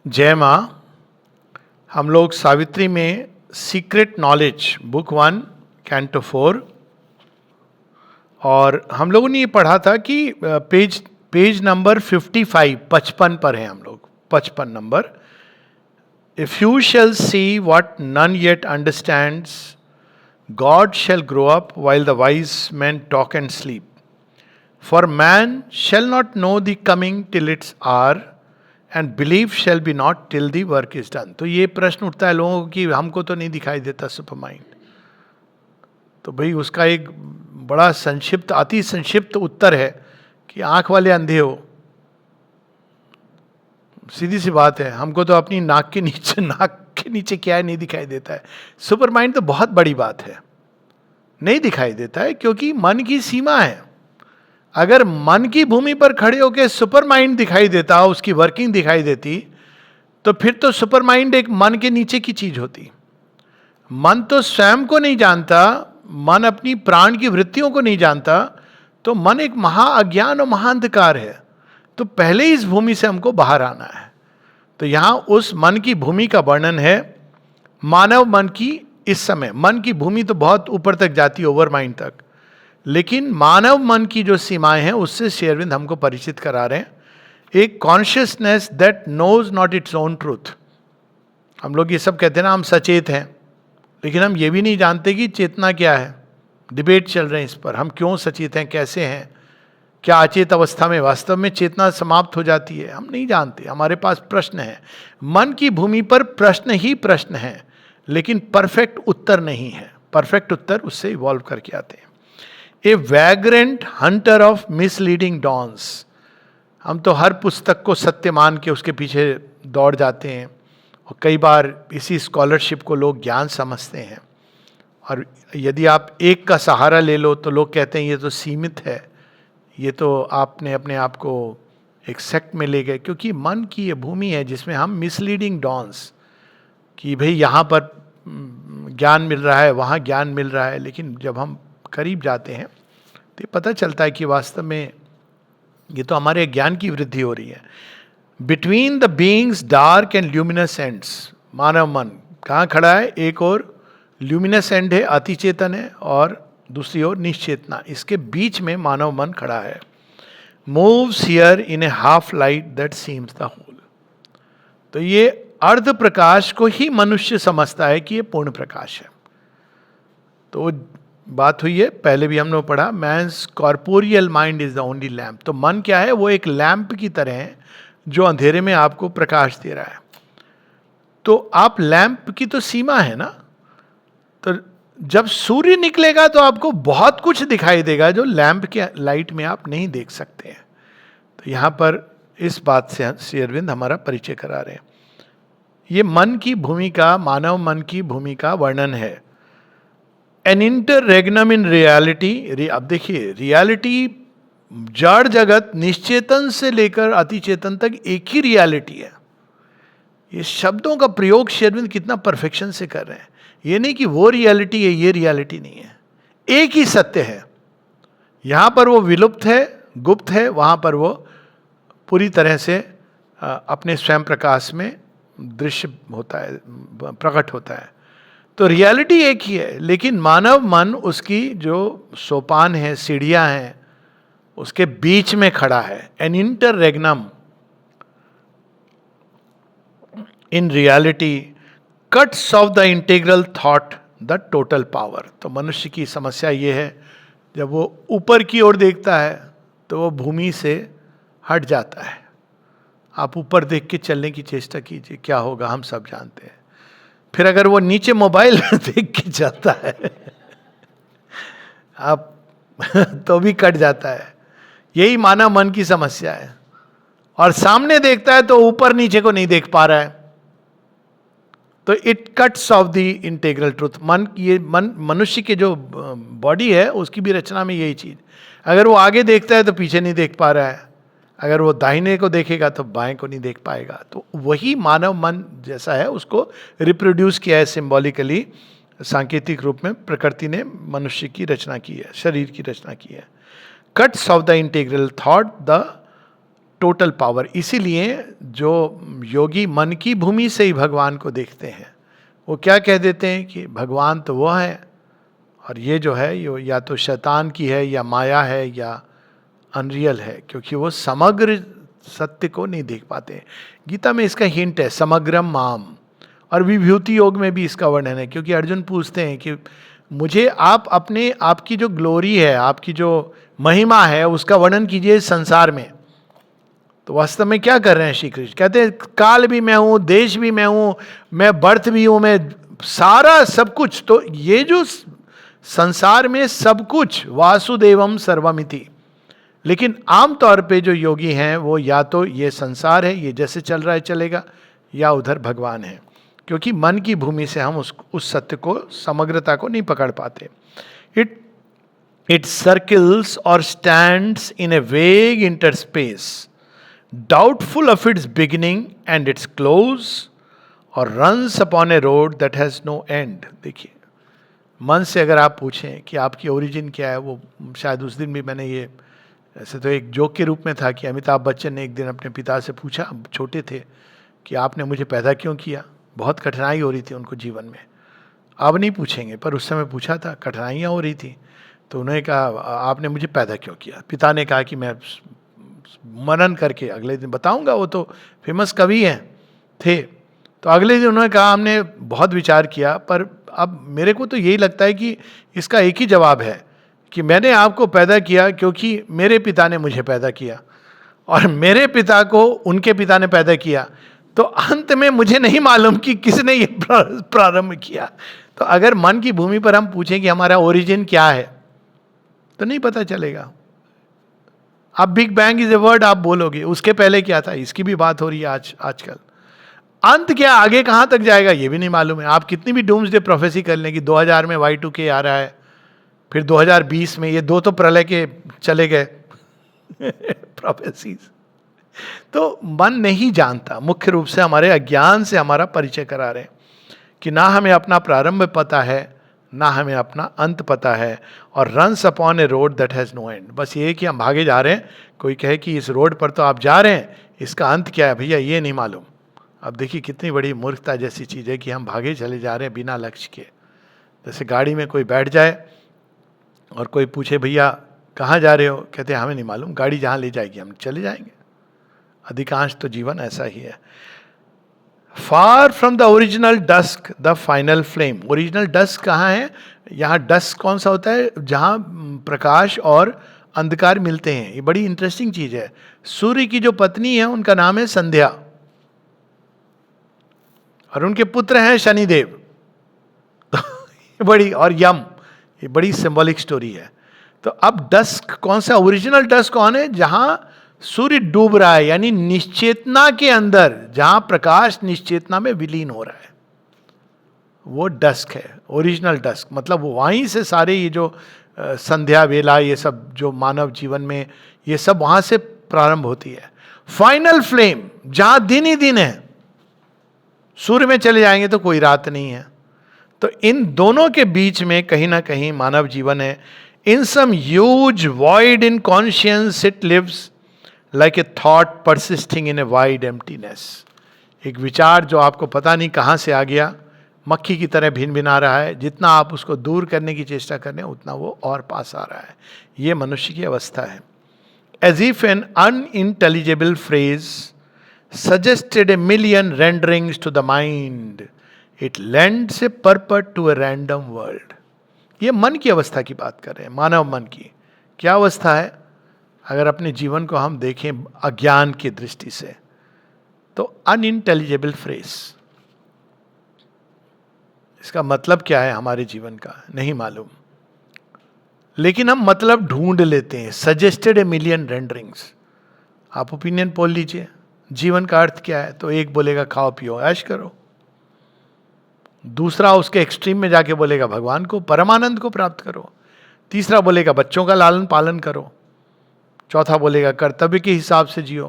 जय माँ। हम लोग सावित्री में सीक्रेट नॉलेज बुक 1 कैंटो 4, और हम लोगों ने ये पढ़ा था कि पेज नंबर 55 55 पर है हम लोग, 55 number. If you shall see what none yet understands, God shall grow up while the wise man talk and sleep, for man shall not know the coming till its hour, and believe shall be not till the work is done. तो ये प्रश्न उठता है लोगों को कि हमको तो नहीं दिखाई देता सुपर माइंड। तो भाई उसका एक बड़ा संक्षिप्त, अति संक्षिप्त उत्तर है कि आंख वाले अंधे हो। सीधी सी बात है, हमको तो अपनी नाक के नीचे क्या है नहीं दिखाई देता है। सुपर माइंड तो बहुत बड़ी बात है, नहीं दिखाई देता है क्योंकि मन की सीमा है। अगर मन की भूमि पर खड़े होकर सुपर माइंड दिखाई देता, उसकी वर्किंग दिखाई देती, तो फिर तो सुपर माइंड एक मन के नीचे की चीज होती। मन तो स्वयं को नहीं जानता, मन अपनी प्राण की वृत्तियों को नहीं जानता, तो मन एक महा अज्ञान और महाअंधकार है। तो पहले इस भूमि से हमको बाहर आना है। तो यहां उस मन की भूमि का वर्णन है, मानव मन की। इस समय मन की भूमि तो बहुत ऊपर तक जाती है, ओवर माइंड तक, लेकिन मानव मन की जो सीमाएं हैं उससे श्री अरविंद हमको परिचित करा रहे हैं। एक consciousness that knows not its own truth. हम लोग ये सब कहते हैं ना, हम सचेत हैं, लेकिन हम ये भी नहीं जानते कि चेतना क्या है। डिबेट चल रहे हैं इस पर, हम क्यों सचेत हैं, कैसे हैं, क्या अचेत अवस्था में वास्तव में चेतना समाप्त हो जाती है, हम नहीं जानते। हमारे पास प्रश्न है, मन की भूमि पर प्रश्न ही प्रश्न है, लेकिन परफेक्ट उत्तर नहीं है। परफेक्ट उत्तर उससे इवॉल्व करके आते हैं। A vagrant hunter of misleading dawns. हम तो हर पुस्तक को सत्य मान के उसके पीछे दौड़ जाते हैं, और कई बार इसी स्कॉलरशिप को लोग ज्ञान समझते हैं। और यदि आप एक का सहारा ले लो तो लोग कहते हैं ये तो सीमित है, ये तो आपने अपने आप को एक सेक्ट में ले गए। क्योंकि मन की ये भूमि है जिसमें हम मिसलीडिंग डॉन्स, कि भाई यहाँ पर ज्ञान मिल रहा है, वहाँ ज्ञान मिल रहा है, लेकिन जब हम करीब जाते हैं तो ये पता चलता है कि वास्तव में ये तो हमारे ज्ञान की वृद्धि हो रही है। Between the beings dark and luminous ends, मानव मन कहाँ खड़ा है? एक और ल्यूमिनस एंड है, अति चेतन है, और दूसरी ओर निश्चेतना। इसके बीच में मानव मन खड़ा है। Moves here in a half light that seems the whole. तो ये अर्ध प्रकाश को ही मनुष्य समझता है कि ये पूर्ण प्रकाश है। तो बात हुई है, पहले भी हमने पढ़ा, man's corporeal mind is the only lamp. तो मन क्या है? वो एक लैंप की तरह है जो अंधेरे में आपको प्रकाश दे रहा है। तो आप लैंप की तो सीमा है ना, तो जब सूर्य निकलेगा तो आपको बहुत कुछ दिखाई देगा जो लैंप के लाइट में आप नहीं देख सकते हैं। तो यहां पर इस बात से श्री अरविंद हमारा परिचय करा रहे हैं। ये मन की भूमिका, मानव मन की भूमिका वर्णन है। An interregnum in reality. अब देखिए, रियलिटी, जड़ जगत, निश्चेतन से लेकर अति चेतन तक एक ही रियलिटी है। ये शब्दों का प्रयोग श्री अरविंद कितना परफेक्शन से कर रहे हैं। ये नहीं कि वो रियलिटी है, ये रियलिटी नहीं है, एक ही सत्य है। यहां पर वो विलुप्त है, गुप्त है, वहां पर वो पूरी तरह से अपने स्वयं प्रकाश में दृश्य होता है, प्रकट होता है। तो रियलिटी एक ही है, लेकिन मानव मन उसकी जो सोपान है, सीढ़ियां हैं, उसके बीच में खड़ा है। An interregnum in reality cuts off the integral thought the total power. तो मनुष्य की समस्या ये है, जब वो ऊपर की ओर देखता है तो वो भूमि से हट जाता है। आप ऊपर देख के चलने की चेष्टा कीजिए, क्या होगा हम सब जानते हैं। फिर अगर वो नीचे मोबाइल देख के जाता है आप तो भी कट जाता है। यही मानव मन की समस्या है। और सामने देखता है तो ऊपर नीचे को नहीं देख पा रहा है, तो it cuts off the integral truth. ये मनुष्य के जो बॉडी है उसकी भी रचना में यही चीज। अगर वो आगे देखता है तो पीछे नहीं देख पा रहा है, अगर वो दाहिने को देखेगा तो बाएं को नहीं देख पाएगा। तो वही मानव मन जैसा है, उसको रिप्रोड्यूस किया है सिंबॉलिकली, सांकेतिक रूप में प्रकृति ने मनुष्य की रचना की है, शरीर की रचना की है। Cuts off the integral thought the total power. इसीलिए जो योगी मन की भूमि से ही भगवान को देखते हैं, वो क्या कह देते हैं कि भगवान तो वो है, और ये जो है ये या तो शैतान की है, या माया है, या अनरियल है, क्योंकि वो समग्र सत्य को नहीं देख पाते। गीता में इसका हिंट है, समग्रम माम, और विभूति योग में भी इसका वर्णन है। क्योंकि अर्जुन पूछते हैं कि मुझे आप अपने, आपकी जो ग्लोरी है, आपकी जो महिमा है, उसका वर्णन कीजिए संसार में। तो वास्तव में क्या कर रहे हैं श्री कृष्ण? कहते हैं काल भी मैं हूं, देश भी मैं हूं, मैं बर्थ भी हूं, मैं सारा सब कुछ। तो ये जो संसार में सब कुछ वासुदेवम सर्वमिति। लेकिन आमतौर पे जो योगी हैं वो या तो ये संसार है, ये जैसे चल रहा है चलेगा, या उधर भगवान है। क्योंकि मन की भूमि से हम उस सत्य को, समग्रता को नहीं पकड़ पाते। इट सर्किल्स और stands in a vague interspace, doubtful of its beginning and its close, और runs upon a road that has no end. देखिए, मन से अगर आप पूछें कि आपकी ओरिजिन क्या है, वो शायद उस दिन भी मैंने ये, ऐसे तो एक जोक के रूप में था कि अमिताभ बच्चन ने एक दिन अपने पिता से पूछा, छोटे थे, कि आपने मुझे पैदा क्यों किया। बहुत कठिनाई हो रही थी उनको जीवन में। अब नहीं पूछेंगे, पर उस समय पूछा था, कठिनाइयाँ हो रही थी। तो उन्होंने कहा आपने मुझे पैदा क्यों किया। पिता ने कहा कि मैं मनन करके अगले दिन बताऊंगा, वो तो फेमस कवि हैं थे। तो अगले दिन उन्होंने कहा हमने बहुत विचार किया, पर अब मेरे को तो यही लगता है कि इसका एक ही जवाब है कि मैंने आपको पैदा किया क्योंकि मेरे पिता ने मुझे पैदा किया, और मेरे पिता को उनके पिता ने पैदा किया। तो अंत में मुझे नहीं मालूम कि किसने ये प्रारंभ किया। तो अगर मन की भूमि पर हम पूछें कि हमारा ओरिजिन क्या है, तो नहीं पता चलेगा। अब big bang is a word आप बोलोगे, उसके पहले क्या था, इसकी भी बात हो रही है आजकल। अंत क्या, आगे कहां तक जाएगा ये भी नहीं मालूम है। आप कितनी भी डूम्सडे प्रोफेसी कर लें कि 2000 में Y2K आ रहा है, फिर 2020 में, ये दो तो प्रलय के चले गए प्रोफेसीज। तो मन नहीं जानता, मुख्य रूप से हमारे अज्ञान से हमारा परिचय करा रहे हैं कि ना हमें अपना प्रारंभ पता है, ना हमें अपना अंत पता है। और runs upon a road that has no end. बस ये कि हम भागे जा रहे हैं। कोई कहे कि इस रोड पर तो आप जा रहे हैं, इसका अंत क्या है भैया, ये नहीं मालूम। अब देखिए कितनी बड़ी मूर्खता जैसी चीज़ है कि हम भागे चले जा रहे हैं बिना लक्ष्य के। जैसे गाड़ी में कोई बैठ जाए और कोई पूछे भैया कहाँ जा रहे हो, कहते हैं हमें नहीं मालूम, गाड़ी जहाँ ले जाएगी हम चले जाएंगे। अधिकांश तो जीवन ऐसा ही है। Far from the original dusk the final flame. Original dusk कहाँ है? यहाँ डस्क कौन सा होता है? जहाँ प्रकाश और अंधकार मिलते हैं। ये बड़ी इंटरेस्टिंग चीज है। सूर्य की जो पत्नी है उनका नाम है संध्या, और उनके पुत्र हैं शनिदेव। तो बड़ी, और यम, ये बड़ी सिंबॉलिक स्टोरी है। तो अब डस्क कौन सा? ओरिजिनल डस्क कौन है? जहां सूर्य डूब रहा है, यानी निश्चेतना के अंदर, जहां प्रकाश निश्चेतना में विलीन हो रहा है, वो डस्क है। ओरिजिनल डस्क मतलब वहीं से सारे ये जो संध्या वेला, ये सब जो मानव जीवन में, ये सब वहां से प्रारंभ होती है। फाइनल फ्लेम जहां दिन ही दिन है, सूर्य में चले जाएंगे तो कोई रात नहीं है। तो इन दोनों के बीच में कहीं ना कहीं मानव जीवन है। In some huge void in conscience it lives like a thought persisting in a wide emptiness. एक विचार जो आपको पता नहीं कहाँ से आ गया, मक्खी की तरह भिन भिना रहा है। जितना आप उसको दूर करने की चेष्टा कर रहे हैं उतना वो और पास आ रहा है। ये मनुष्य की अवस्था है। As if an unintelligible phrase suggested a million renderings to the mind, it lends a purport to a random world. ये मन की अवस्था की बात कर रहे हैं, मानव मन की। क्या अवस्था है? अगर अपने जीवन को हम देखें अज्ञान की दृष्टि से, तो अनइंटेलिजिबल फ्रेज, इसका मतलब क्या है हमारे जीवन का नहीं मालूम, लेकिन हम मतलब ढूंढ लेते हैं। Suggested a million renderings. आप ओपिनियन पोल लीजिए, जीवन का अर्थ क्या है? तो एक बोलेगा खाओ पियो ऐश करो, दूसरा उसके एक्सट्रीम में जाके बोलेगा भगवान को, परमानंद को प्राप्त करो, तीसरा बोलेगा बच्चों का लालन पालन करो, चौथा बोलेगा कर्तव्य के हिसाब से जियो,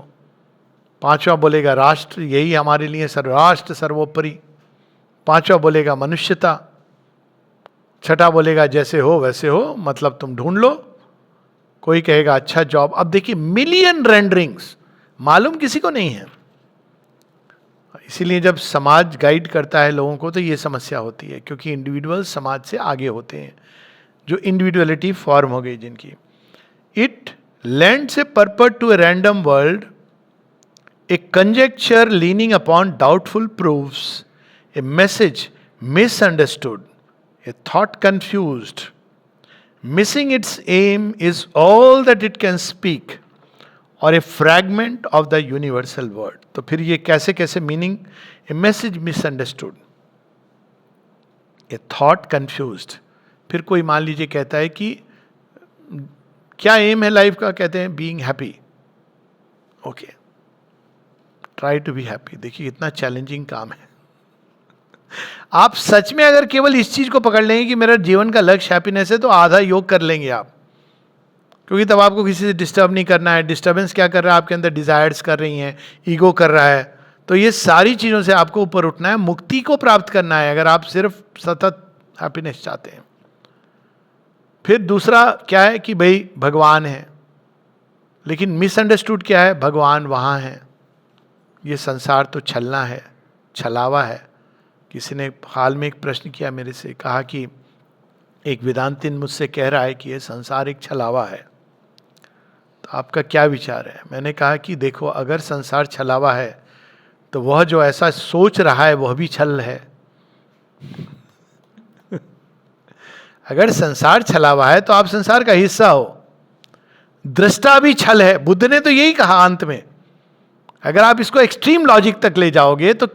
पांचवा बोलेगा राष्ट्र यही हमारे लिए राष्ट्र सर्वोपरि, पांचवा बोलेगा मनुष्यता, छठा बोलेगा जैसे हो वैसे हो, मतलब तुम ढूंढ लो, कोई कहेगा अच्छा जॉब। अब देखिए मिलियन रेंडरिंग्स, मालूम किसी को नहीं है। इसीलिए जब समाज गाइड करता है लोगों को तो ये समस्या होती है, क्योंकि इंडिविजुअल समाज से आगे होते हैं, जो इंडिविजुअलिटी फॉर्म हो गई जिनकी। It lends a purport to a random world, a conjecture leaning upon doubtful proofs, a message misunderstood, a thought confused. Missing its aim is all that it can speak, or a fragment of the universal word. तो फिर ये कैसे कैसे meaning, ए message misunderstood, ए thought confused. फिर कोई मान लीजिए कहता है कि क्या एम है लाइफ का, कहते हैं being happy. Okay, try to be happy. देखिए कितना चैलेंजिंग काम है। आप सच में अगर केवल इस चीज को पकड़ लेंगे कि मेरा जीवन का लक्ष्य हैप्पीनेस है, तो आधा योग कर लेंगे आप, क्योंकि तब आपको किसी से डिस्टर्ब नहीं करना है। डिस्टर्बेंस क्या कर रहा है, आपके अंदर डिजायर्स कर रही हैं, ईगो कर रहा है। तो ये सारी चीजों से आपको ऊपर उठना है, मुक्ति को प्राप्त करना है, अगर आप सिर्फ सतत हैप्पीनेस चाहते हैं। फिर दूसरा क्या है कि भाई भगवान है, लेकिन मिसअंडरस्टूड क्या है, भगवान वहाँ है, ये संसार तो छलना है, छलावा है। किसी ने हाल में एक प्रश्न किया मेरे से, कहा कि एक वेदांतिन मुझसे कह रहा है कि ये संसार एक छलावा है, तो आपका क्या विचार है? मैंने कहा कि देखो, अगर संसार छलावा है तो वह जो ऐसा सोच रहा है वह भी छल है। अगर संसार छलावा है तो आप संसार का हिस्सा हो। दृष्टा भी छल है, बुद्ध ने तो यही कहा अंत में। अगर आप इसको एक्सट्रीम लॉजिक तक ले जाओगे तो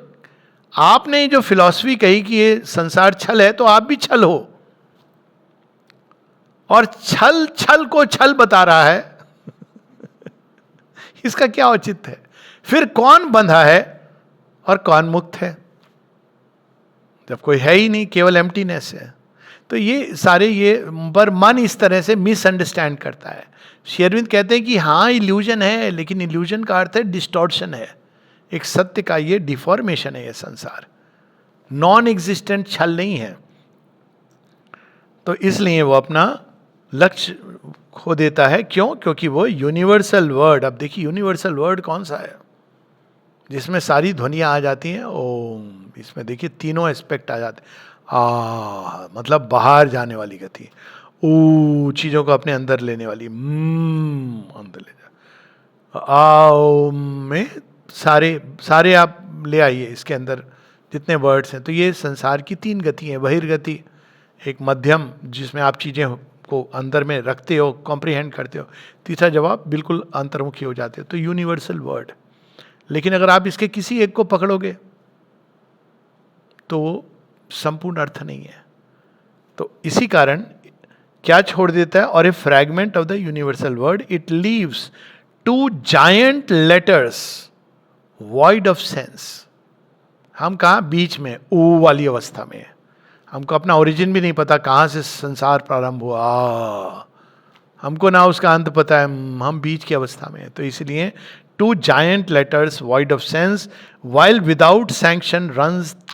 आपने जो फिलॉसफी कही कि ये संसार छल है, तो आप भी छल हो, और छल छल को छल बता रहा है। इसका क्या औचित्य है? फिर कौन बंधा है और कौन मुक्त है, जब कोई है ही नहीं, केवल एम्प्टीनेस है। तो ये सारे ये पर मन इस तरह से मिसअंडरस्टैंड करता है। श्री अरविंद कहते हैं कि हाँ इल्यूजन है, लेकिन इल्यूजन का अर्थ है डिस्टॉर्शन है, एक सत्य का ये डिफॉर्मेशन है। ये संसार नॉन एग्जिस्टेंट छल नहीं है। तो इसलिए वो अपना लक्ष्य खो देता है। क्यों? क्योंकि वो यूनिवर्सल वर्ड, अब देखिए यूनिवर्सल वर्ड कौन सा है, जिसमें सारी ध्वनियाँ आ जाती हैं ओम। इसमें देखिए तीनों एस्पेक्ट आ जाते हैं। मतलब बाहर जाने वाली गति, ऊ चीज़ों को अपने अंदर लेने वाली, अंदर ले जा, आओ में सारे सारे आप ले आइए इसके अंदर जितने वर्ड्स हैं। तो ये संसार की तीन गति हैं, बहिर्गति, एक मध्यम जिसमें आप चीज़ें को अंदर में रखते हो, कॉम्प्रिहेंड करते हो, तीसरा जब आप बिल्कुल अंतर्मुखी हो जाते हो। तो यूनिवर्सल वर्ड। लेकिन अगर आप इसके किसी एक को पकड़ोगे तो वो संपूर्ण अर्थ नहीं है। तो इसी कारण क्या छोड़ देता है, और a fragment of the universal word, it leaves two giant letters void of sense. हम कहाँ बीच में ओ वाली अवस्था में है, हमको अपना ओरिजिन भी नहीं पता, कहाँ से संसार प्रारंभ हुआ, हमको ना उसका अंत पता है, हम बीच की अवस्था में है। तो इसलिए two giant letters void of sense, while without sanction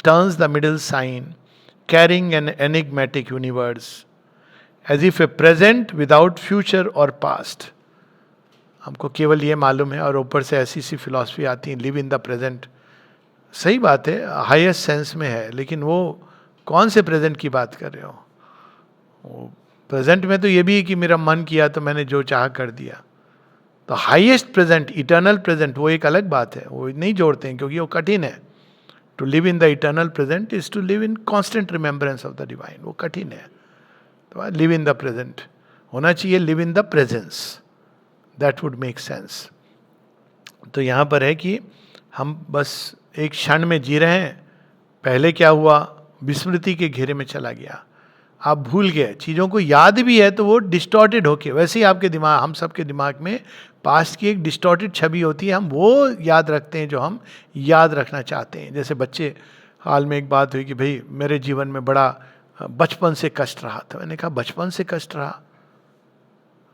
turns the middle sign, carrying an enigmatic universe, as if a present without future or past. हमको केवल ये मालूम है, और ऊपर से ऐसी सी फिलॉसफी आती है, लिव इन द प्रेजेंट। सही बात है, हाईएस्ट सेंस में है, लेकिन वो कौन से प्रेजेंट की बात कर रहे हो? प्रेजेंट में तो ये भी है कि मेरा मन किया तो मैंने जो चाह कर दिया। तो हाईएस्ट प्रेजेंट, इटर्नल प्रेजेंट, वो एक अलग बात है, वो नहीं जोड़ते हैं क्योंकि वो कठिन है। To live in the eternal present is to live in constant remembrance of the divine, वो कठिन है। तो लिव इन द प्रेजेंट होना चाहिए, live in the presence, that would make sense. तो यहाँ पर है कि हम बस एक क्षण में जी रहे हैं, पहले क्या हुआ, विस्मृति के घेरे में चला गया, आप भूल गए। चीज़ों को याद भी है तो वो डिस्टॉर्टेड होके, वैसे ही आपके दिमाग, हम सबके दिमाग में पास्ट की एक डिस्टॉर्टेड छवि होती है, हम वो याद रखते हैं जो हम याद रखना चाहते हैं। जैसे बच्चे, हाल में एक बात हुई कि भाई मेरे जीवन में बड़ा बचपन से कष्ट रहा था। मैंने कहा बचपन से कष्ट रहा,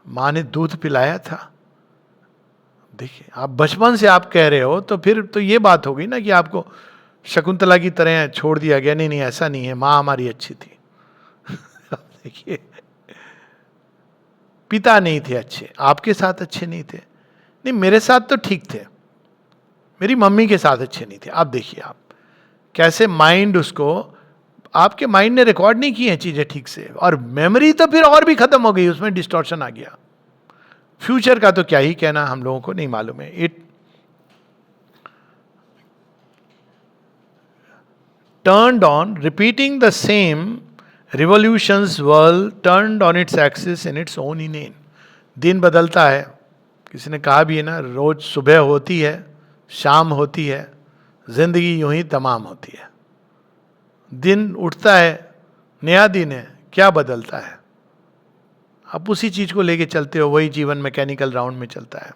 माँ ने दूध पिलाया था। देखिए आप बचपन से आप कह रहे हो, तो फिर तो ये बात हो गई ना कि आपको शकुंतला की तरह छोड़ दिया गया। नहीं नहीं, ऐसा नहीं है, माँ हमारी अच्छी थी। देखिए पिता नहीं थे अच्छे, आपके साथ अच्छे नहीं थे। नहीं, मेरे साथ तो ठीक थे, मेरी मम्मी के साथ अच्छे नहीं थे। आप देखिए आप कैसे माइंड उसको, आपके माइंड ने रिकॉर्ड नहीं की हैं चीजें ठीक से, और मेमोरी तो फिर और भी खत्म हो गई, उसमें डिस्टॉर्शन आ गया। फ्यूचर का तो क्या ही कहना, हम लोगों को नहीं मालूम है। It turned on, repeating the same revolutions, world turned on its axis in its own inane. दिन बदलता है, किसी ने कहा भी है ना, रोज सुबह होती है, शाम होती है, जिंदगी यूं ही तमाम होती है। दिन उठता है, नया दिन है, क्या बदलता है? आप उसी चीज को लेके चलते हो, वही जीवन मैकेनिकल राउंड में चलता है।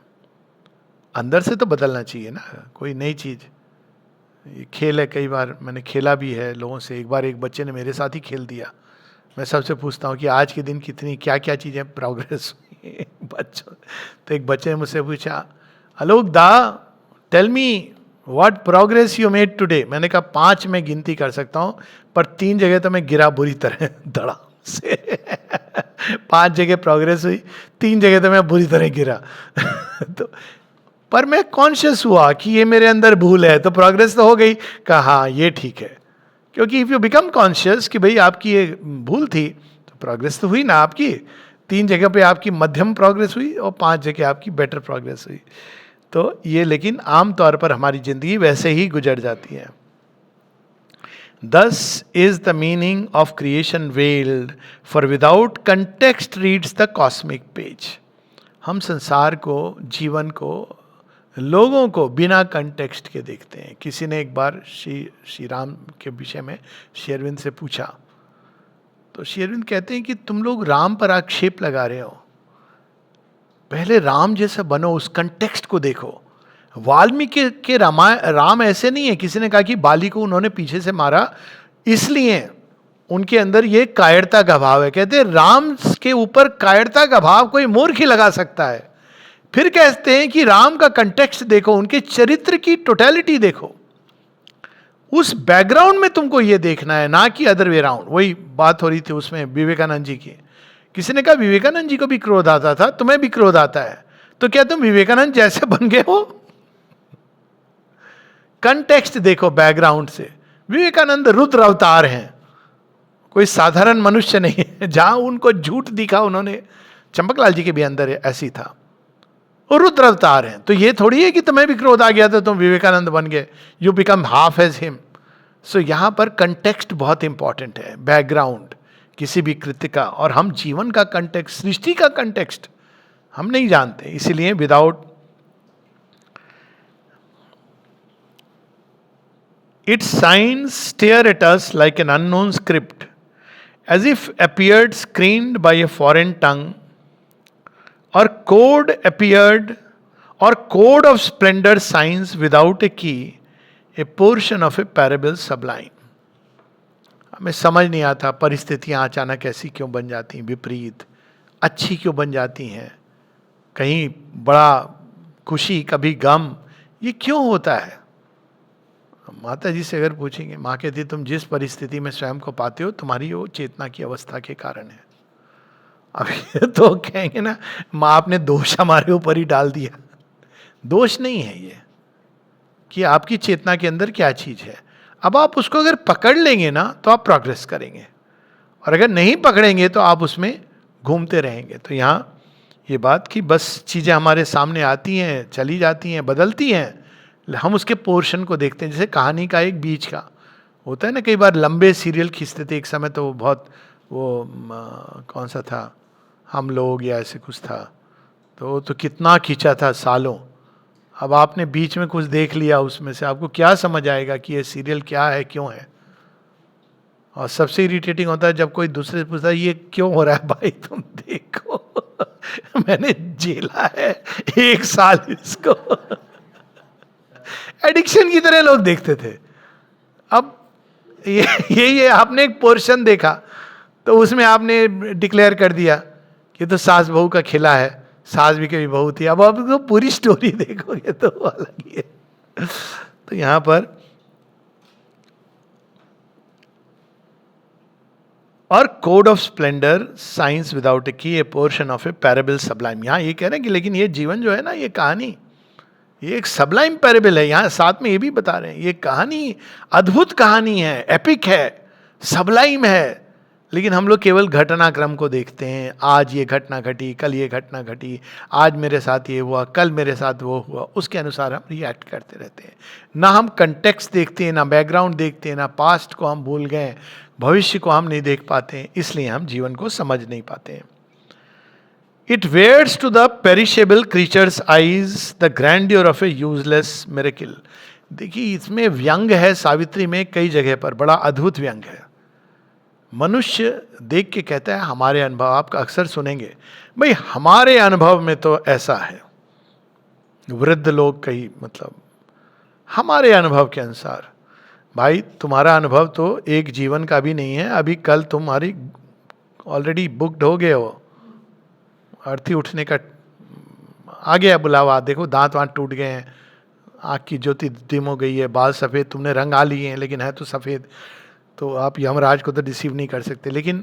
अंदर से तो बदलना चाहिए ना, कोई नई चीज। ये खेल है, कई बार मैंने खेला भी है लोगों से। एक बार एक बच्चे ने मेरे साथ ही खेल दिया। मैं सबसे पूछता हूँ कि आज के दिन कितनी क्या क्या चीज़ें प्रोग्रेस हुई बच्चों। तो एक बच्चे ने मुझसे पूछा, Alok da tell me what progress you made today. मैंने कहा 5 में गिनती कर सकता हूँ, पर 3 जगह तो मैं गिरा बुरी तरह धड़ा से 5 जगह प्रोग्रेस हुई, 3 जगह तो मैं बुरी तरह गिरा तो पर मैं कॉन्शियस हुआ कि ये मेरे अंदर भूल है, तो प्रोग्रेस तो हो गई। कहा हाँ ये ठीक है, क्योंकि इफ यू बिकम कॉन्शियस कि भाई आपकी ये भूल थी, तो प्रोग्रेस तो हुई ना आपकी। 3 जगह पे आपकी मध्यम प्रोग्रेस हुई और 5 जगह आपकी बेटर प्रोग्रेस हुई। तो ये, लेकिन आमतौर पर हमारी जिंदगी वैसे ही गुजर जाती है। Thus is the meaning of creation veiled, for without context reads the cosmic page. हम संसार को, जीवन को, लोगों को बिना कंटेक्स्ट के देखते हैं। किसी ने एक बार श्री राम के विषय में श्री अरविंद से पूछा, तो श्री अरविंद कहते हैं कि तुम लोग राम पर आक्षेप लगा रहे हो, पहले राम जैसा बनो, उस कंटेक्स्ट को देखो। वाल्मीकि के राम ऐसे नहीं है। किसी ने कहा कि बाली को उन्होंने पीछे से मारा इसलिए उनके अंदर ये कायरता का भाव है। कहते हैं राम के ऊपर कायरता का भाव कोई मूर्ख ही लगा सकता है। फिर कहते हैं कि राम का कंटेक्स्ट देखो, उनके चरित्र की टोटलिटी देखो, उस बैकग्राउंड में तुमको ये देखना है, ना कि अदर वे राउंड। वही बात हो रही थी उसमें विवेकानंद जी की। किसी ने कहा विवेकानंद जी को भी क्रोध आता था, तुम्हें भी क्रोध आता है, तो क्या तुम विवेकानंद जैसे बन गए हो? कंटेक्स्ट देखो बैकग्राउंड से। विवेकानंद रुद्र अवतार हैं, कोई साधारण मनुष्य नहीं है। जहां उनको झूठ दिखा उन्होंने, चंपकलाल जी के भी अंदर ऐसी था, वो रुद्र अवतार हैं। तो ये थोड़ी है कि तुम्हें भी क्रोध आ गया तो तुम विवेकानंद बन गए, you become half as him. So यहां पर कंटेक्स्ट बहुत इंपॉर्टेंट है, बैकग्राउंड किसी भी कृत्य का। और हम जीवन का कंटेक्स्ट, सृष्टि का कंटेक्स्ट हम नहीं जानते, इसीलिए without its science stare at us like an unknown script as if appeared screened by a foreign tongue, or code appeared, or code of splendor signs without a key, a portion of a parable sublime. हमें समझ नहीं आता परिस्थितियां अचानक ऐसी क्यों बन जाती हैं, विपरीत अच्छी क्यों बन जाती हैं, कहीं बड़ा खुशी कभी गम, ये क्यों होता है? माता जी से अगर पूछेंगे, माँ कहती तुम जिस परिस्थिति में स्वयं को पाते हो तुम्हारी वो चेतना की अवस्था के कारण है। अभी तो कहेंगे ना माँ आपने दोष हमारे ऊपर ही डाल दिया। दोष नहीं है ये, कि आपकी चेतना के अंदर क्या चीज है। अब आप उसको अगर पकड़ लेंगे ना तो आप प्रोग्रेस करेंगे, और अगर नहीं पकड़ेंगे तो आप उसमें घूमते रहेंगे। तो यहाँ ये बात कि बस चीज़ें हमारे सामने आती हैं, चली जाती हैं, बदलती हैं, हम उसके पोर्शन को देखते हैं। जैसे कहानी का एक बीच का होता है ना, कई बार लंबे सीरियल खींचते थे एक समय, तो बहुत वो कौन सा था, हम लोग या ऐसे कुछ था, तो कितना खींचा था सालों। अब आपने बीच में कुछ देख लिया उसमें से, आपको क्या समझ आएगा कि ये सीरियल क्या है, क्यों है। और सबसे इरिटेटिंग होता है जब कोई दूसरे से पूछता है ये क्यों हो रहा है भाई, तुम देखो मैंने झेला है 1 साल इसको एडिक्शन की तरह लोग देखते थे। अब ये आपने एक पोर्शन देखा तो उसमें आपने डिक्लेयर कर दिया कि तो सास बहू का खिला है, सास भी कभी बहू थी। अब आप तो पूरी स्टोरी देखोगे तो अलग ही है। तो यहां पर और code of splendour science without a key, a portion of a parable sublime. यहां ये कह रहे हैं कि लेकिन ये जीवन जो है ना, ये कहानी, ये एक सबलाइम पैरेबल है, यहां साथ में ये भी बता रहे हैं, ये कहानी अद्भुत कहानी है, एपिक है, सबलाइम है, लेकिन हम लोग केवल घटनाक्रम को देखते हैं। आज ये घटना घटी, कल ये घटना घटी, आज मेरे साथ ये हुआ, कल मेरे साथ वो हुआ, उसके अनुसार हम रिएक्ट करते रहते हैं। ना हम कंटेक्स्ट देखते हैं, ना बैकग्राउंड देखते हैं, ना पास्ट को हम भूल गए, भविष्य को हम नहीं देख पाते हैं, इसलिए हम जीवन को समझ नहीं पाते हैं। It wears to the perishable creature's eyes the grandeur of a useless miracle. देखिए इसमें व्यंग है, सावित्री में कई जगह पर बड़ा अद्भुत व्यंग है। मनुष्य देख के कहता है हमारे अनुभव, आप अक्सर सुनेंगे भाई हमारे अनुभव में तो ऐसा है, वृद्ध लोग कई, मतलब हमारे अनुभव के अनुसार। भाई तुम्हारा अनुभव तो एक जीवन का भी नहीं है, अभी कल तुम्हारी ऑलरेडी बुक्ड हो गए हो, अर्थी उठने का आ गया बुलावा, देखो दांत वांत टूट गए हैं, आँख की ज्योति डिम हो गई है, बाल सफ़ेद तुमने रंग आ लिए हैं लेकिन है तो सफ़ेद, तो आप यमराज को तो रिसीव नहीं कर सकते। लेकिन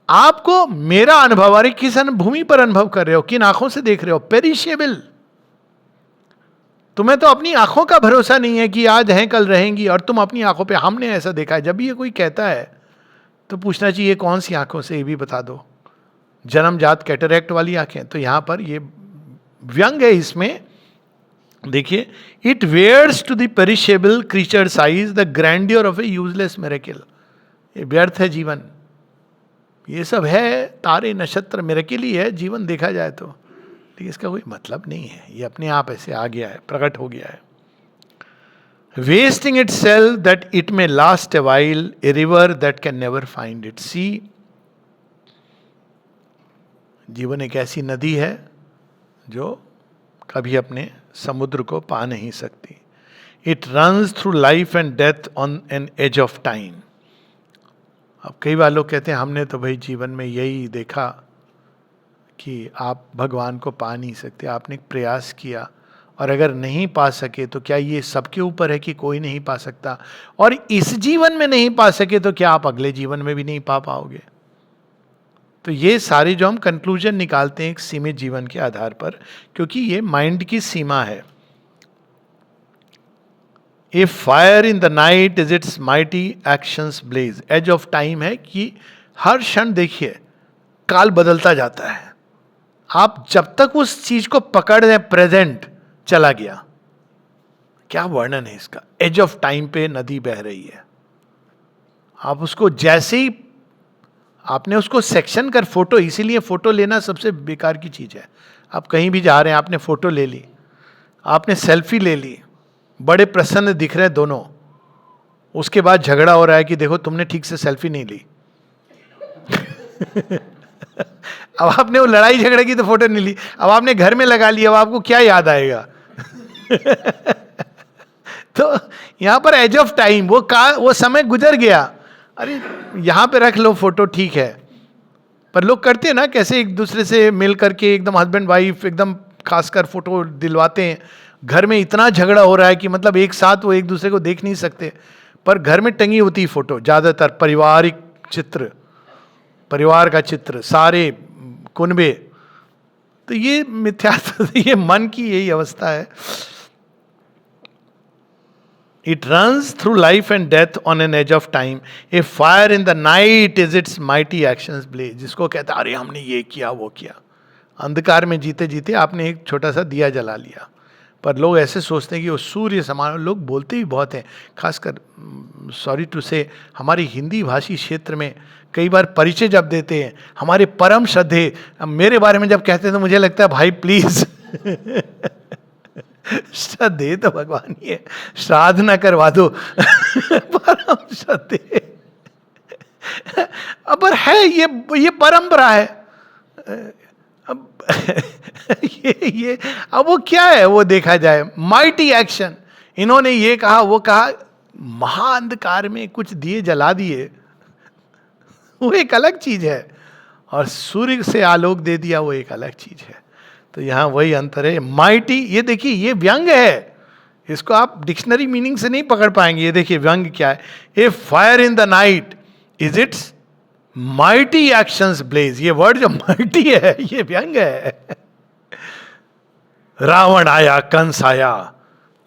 आपको मेरा अनुभव, अरे किस भूमि पर अनुभव कर रहे हो, किन आंखों से देख रहे हो, पेरिशेबल। तुम्हें तो अपनी आंखों का भरोसा नहीं है कि आज हैं कल रहेंगी, और तुम अपनी आंखों पे, हमने ऐसा देखा है। जब भी ये कोई कहता है तो पूछना चाहिए कौन सी आंखों से, ये भी बता दो। जन्मजात कैटरैक्ट वाली आंखें, तो यहां पर ये व्यंग है इसमें। देखिए, it wears to the perishable creature size the grandeur of a useless miracle. ये व्यर्थ है जीवन, ये सब है तारे नक्षत्र, मिरेकल ही है जीवन देखा जाए तो, लेकिन इसका कोई मतलब नहीं है, ये अपने आप ऐसे आ गया है, प्रकट हो गया है। Wasting itself that it may last a while, a river that can never find it sea. जीवन एक ऐसी नदी है जो कभी अपने समुद्र को पा नहीं सकती। It runs through life and death on an edge of time. अब कई बार लोग कहते हैं हमने तो भाई जीवन में यही देखा कि आप भगवान को पा नहीं सकते, आपने प्रयास किया, और अगर नहीं पा सके तो क्या ये सबके ऊपर है कि कोई नहीं पा सकता, और इस जीवन में नहीं पा सके तो क्या आप अगले जीवन में भी नहीं पा पाओगे। तो ये सारे जो हम कंक्लूजन निकालते हैं एक सीमित जीवन के आधार पर, क्योंकि ये माइंड की सीमा है। A fire in the night is its mighty actions blaze. Age of time है कि हर क्षण देखिए काल बदलता जाता है, आप जब तक उस चीज को पकड़ रहे प्रेजेंट चला गया। क्या वर्णन है इसका, एज ऑफ टाइम पे नदी बह रही है, आप उसको जैसे ही आपने उसको सेक्शन कर, फोटो, इसीलिए फोटो लेना सबसे बेकार की चीज है। आप कहीं भी जा रहे हैं, आपने फोटो ले ली, आपने सेल्फी ले ली, बड़े प्रसन्न दिख रहे हैं दोनों, उसके बाद झगड़ा हो रहा है कि देखो तुमने ठीक से सेल्फी नहीं ली। अब आपने वो लड़ाई झगड़े की तो फोटो नहीं ली, अब आपने घर में लगा ली, अब आपको क्या याद आएगा। तो यहां पर एज ऑफ टाइम, वो समय गुजर गया, अरे यहां पे रख लो फोटो, ठीक है। पर लोग करते हैं ना, कैसे एक दूसरे से मिल करके एकदम हस्बैंड वाइफ एकदम खासकर फोटो दिलवाते हैं। घर में इतना झगड़ा हो रहा है कि मतलब एक साथ वो एक दूसरे को देख नहीं सकते, पर घर में टंगी होती है फोटो, ज्यादातर पारिवारिक चित्र, परिवार का चित्र, सारे कुनबे। तो ये मिथ्यात्व, ये मन की यही अवस्था है। It runs through life and death on an edge of time. A fire in the night is its mighty actions blaze. जिसको कहता है अरे हमने ये किया वो किया, अंधकार में जीते जीते आपने एक छोटा सा दिया जला लिया। पर लोग ऐसे सोचते हैं कि वो सूर्य समान, लोग बोलते भी बहुत हैं, खासकर सॉरी टू से हमारी हिंदी भाषी क्षेत्र में कई बार परिचय जब देते हैं हमारे परम श्रद्धे, मेरे बारे में जब कहते हैं तो मुझे लगता है भाई प्लीज श्रद्धे तो भगवान ही है, श्राद्ध ना करवा दो। परम श्रद्धे अब है, ये परंपरा है। अब ये अब वो क्या है, वो देखा जाए माइटी एक्शन। इन्होंने ये कहा वो कहा, महाअंधकार में कुछ दिए जला दिए, वो एक अलग चीज है, और सूर्य से आलोक दे दिया, वो एक अलग चीज है। तो यहां वही अंतर है। माइटी, ये देखिए ये व्यंग है, इसको आप डिक्शनरी मीनिंग से नहीं पकड़ पाएंगे। ये देखिए व्यंग क्या है, a fire in the night is its mighty actions blaze. ये वर्ड जो माइटी है ये व्यंग है। रावण आया, कंस आया,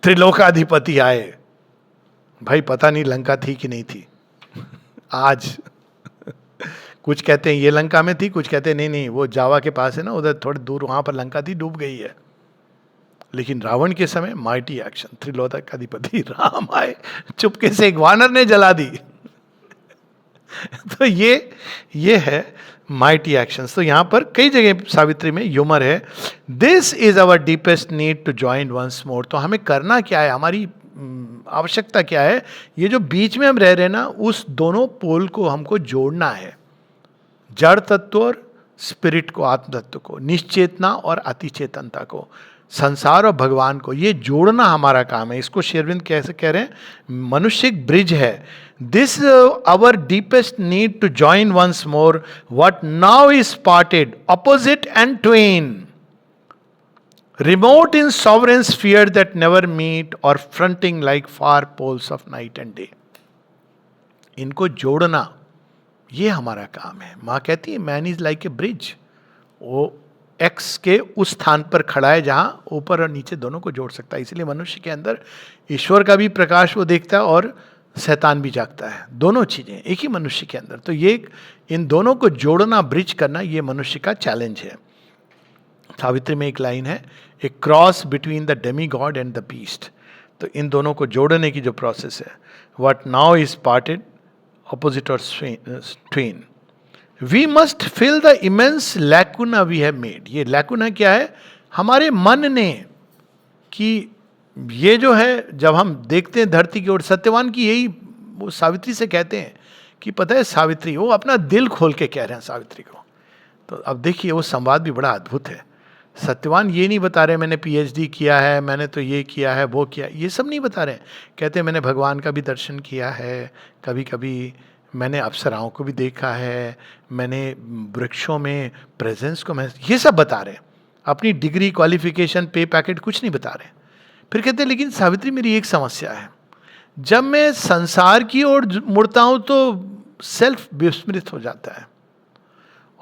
त्रिलोकाधिपति आए, भाई पता नहीं लंका थी कि नहीं थी आज। कुछ कहते हैं ये लंका में थी, कुछ कहते हैं नहीं नहीं वो जावा के पास है ना, उधर थोड़ी दूर वहां पर लंका थी, डूब गई है। लेकिन रावण के समय माइटी एक्शन, त्रिलोकाधिपति राम आए, चुपके से एक वानर ने जला दी। तो ये है माइटी एक्शंस। तो यहां पर कई जगह सावित्री में ह्यूमर है। This is our deepest need to join once more. तो हमें करना क्या है, हमारी आवश्यकता क्या है, ये जो बीच में हम रह रहे हैं ना, उस दोनों पोल को हमको जोड़ना है, जड़ तत्व और स्पिरिट को, आत्म तत्व को, निश्चेतना और अतिचेतनता को, संसार और भगवान को, ये जोड़ना हमारा काम है। इसको शेरविंद कैसे कह रहे हैं, मनुष्य एक ब्रिज है। This our deepest need to join once more what now is parted, opposite and twain, remote in sovereign sphere that never meet or fronting like far poles of night and day. इनको जोड़ना ये हमारा काम है। माँ कहती है man is like a bridge, वो एक्स के उस स्थान पर खड़ा है जहां ऊपर और नीचे दोनों को जोड़ सकता है। इसलिए मनुष्य के अंदर ईश्वर का भी प्रकाश वो देखता है और शैतान भी जागता है, दोनों चीजें एक ही मनुष्य के अंदर। तो ये इन दोनों को जोड़ना, ब्रिज करना, ये मनुष्य का चैलेंज है। सावित्री में एक लाइन है, a cross between the demigod and the beast. तो इन दोनों को जोड़ने की जो प्रोसेस है, what now is parted, opposite or twain, we must fill the immense lacuna we have made। ये lacuna क्या है, हमारे मन ने, कि ये जो है जब हम देखते हैं धरती की ओर, सत्यवान की यही वो सावित्री से कहते हैं कि पता है सावित्री, वो अपना दिल खोल के कह रहे हैं सावित्री को। तो अब देखिए वो संवाद भी बड़ा अद्भुत है। सत्यवान ये नहीं बता रहे मैंने पीएचडी किया है, मैंने तो ये किया है, वो किया, ये सब नहीं बता रहे। कहते हैं मैंने भगवान का भी दर्शन किया है, कभी कभी मैंने अप्सराओं को भी देखा है, मैंने वृक्षों में प्रेजेंस को, मैं ये सब बता रहे। अपनी डिग्री, क्वालिफिकेशन, पे पैकेट कुछ नहीं बता रहे। फिर कहते हैं लेकिन सावित्री मेरी एक समस्या है, जब मैं संसार की ओर मुड़ता हूँ तो सेल्फ विस्मृत हो जाता है,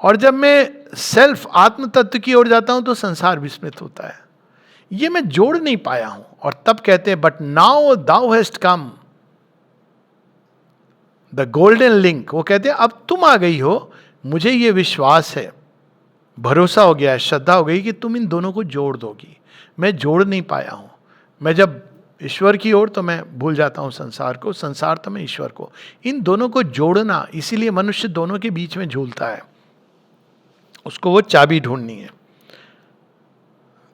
और जब मैं सेल्फ आत्म तत्व की ओर जाता हूं तो संसार विस्मृत होता है। ये मैं जोड़ नहीं पाया हूं। और तब कहते हैं but now thou hast come the golden link. वो कहते हैं अब तुम आ गई हो, मुझे ये विश्वास है, भरोसा हो गया है, श्रद्धा हो गई कि तुम इन दोनों को जोड़ दोगी। मैं जोड़ नहीं पाया हूं। मैं जब ईश्वर की ओर तो मैं भूल जाता हूं संसार को, संसार तो मैं ईश्वर को। इन दोनों को जोड़ना, इसीलिए मनुष्य दोनों के बीच में झूलता है, उसको वो चाबी ढूंढनी है।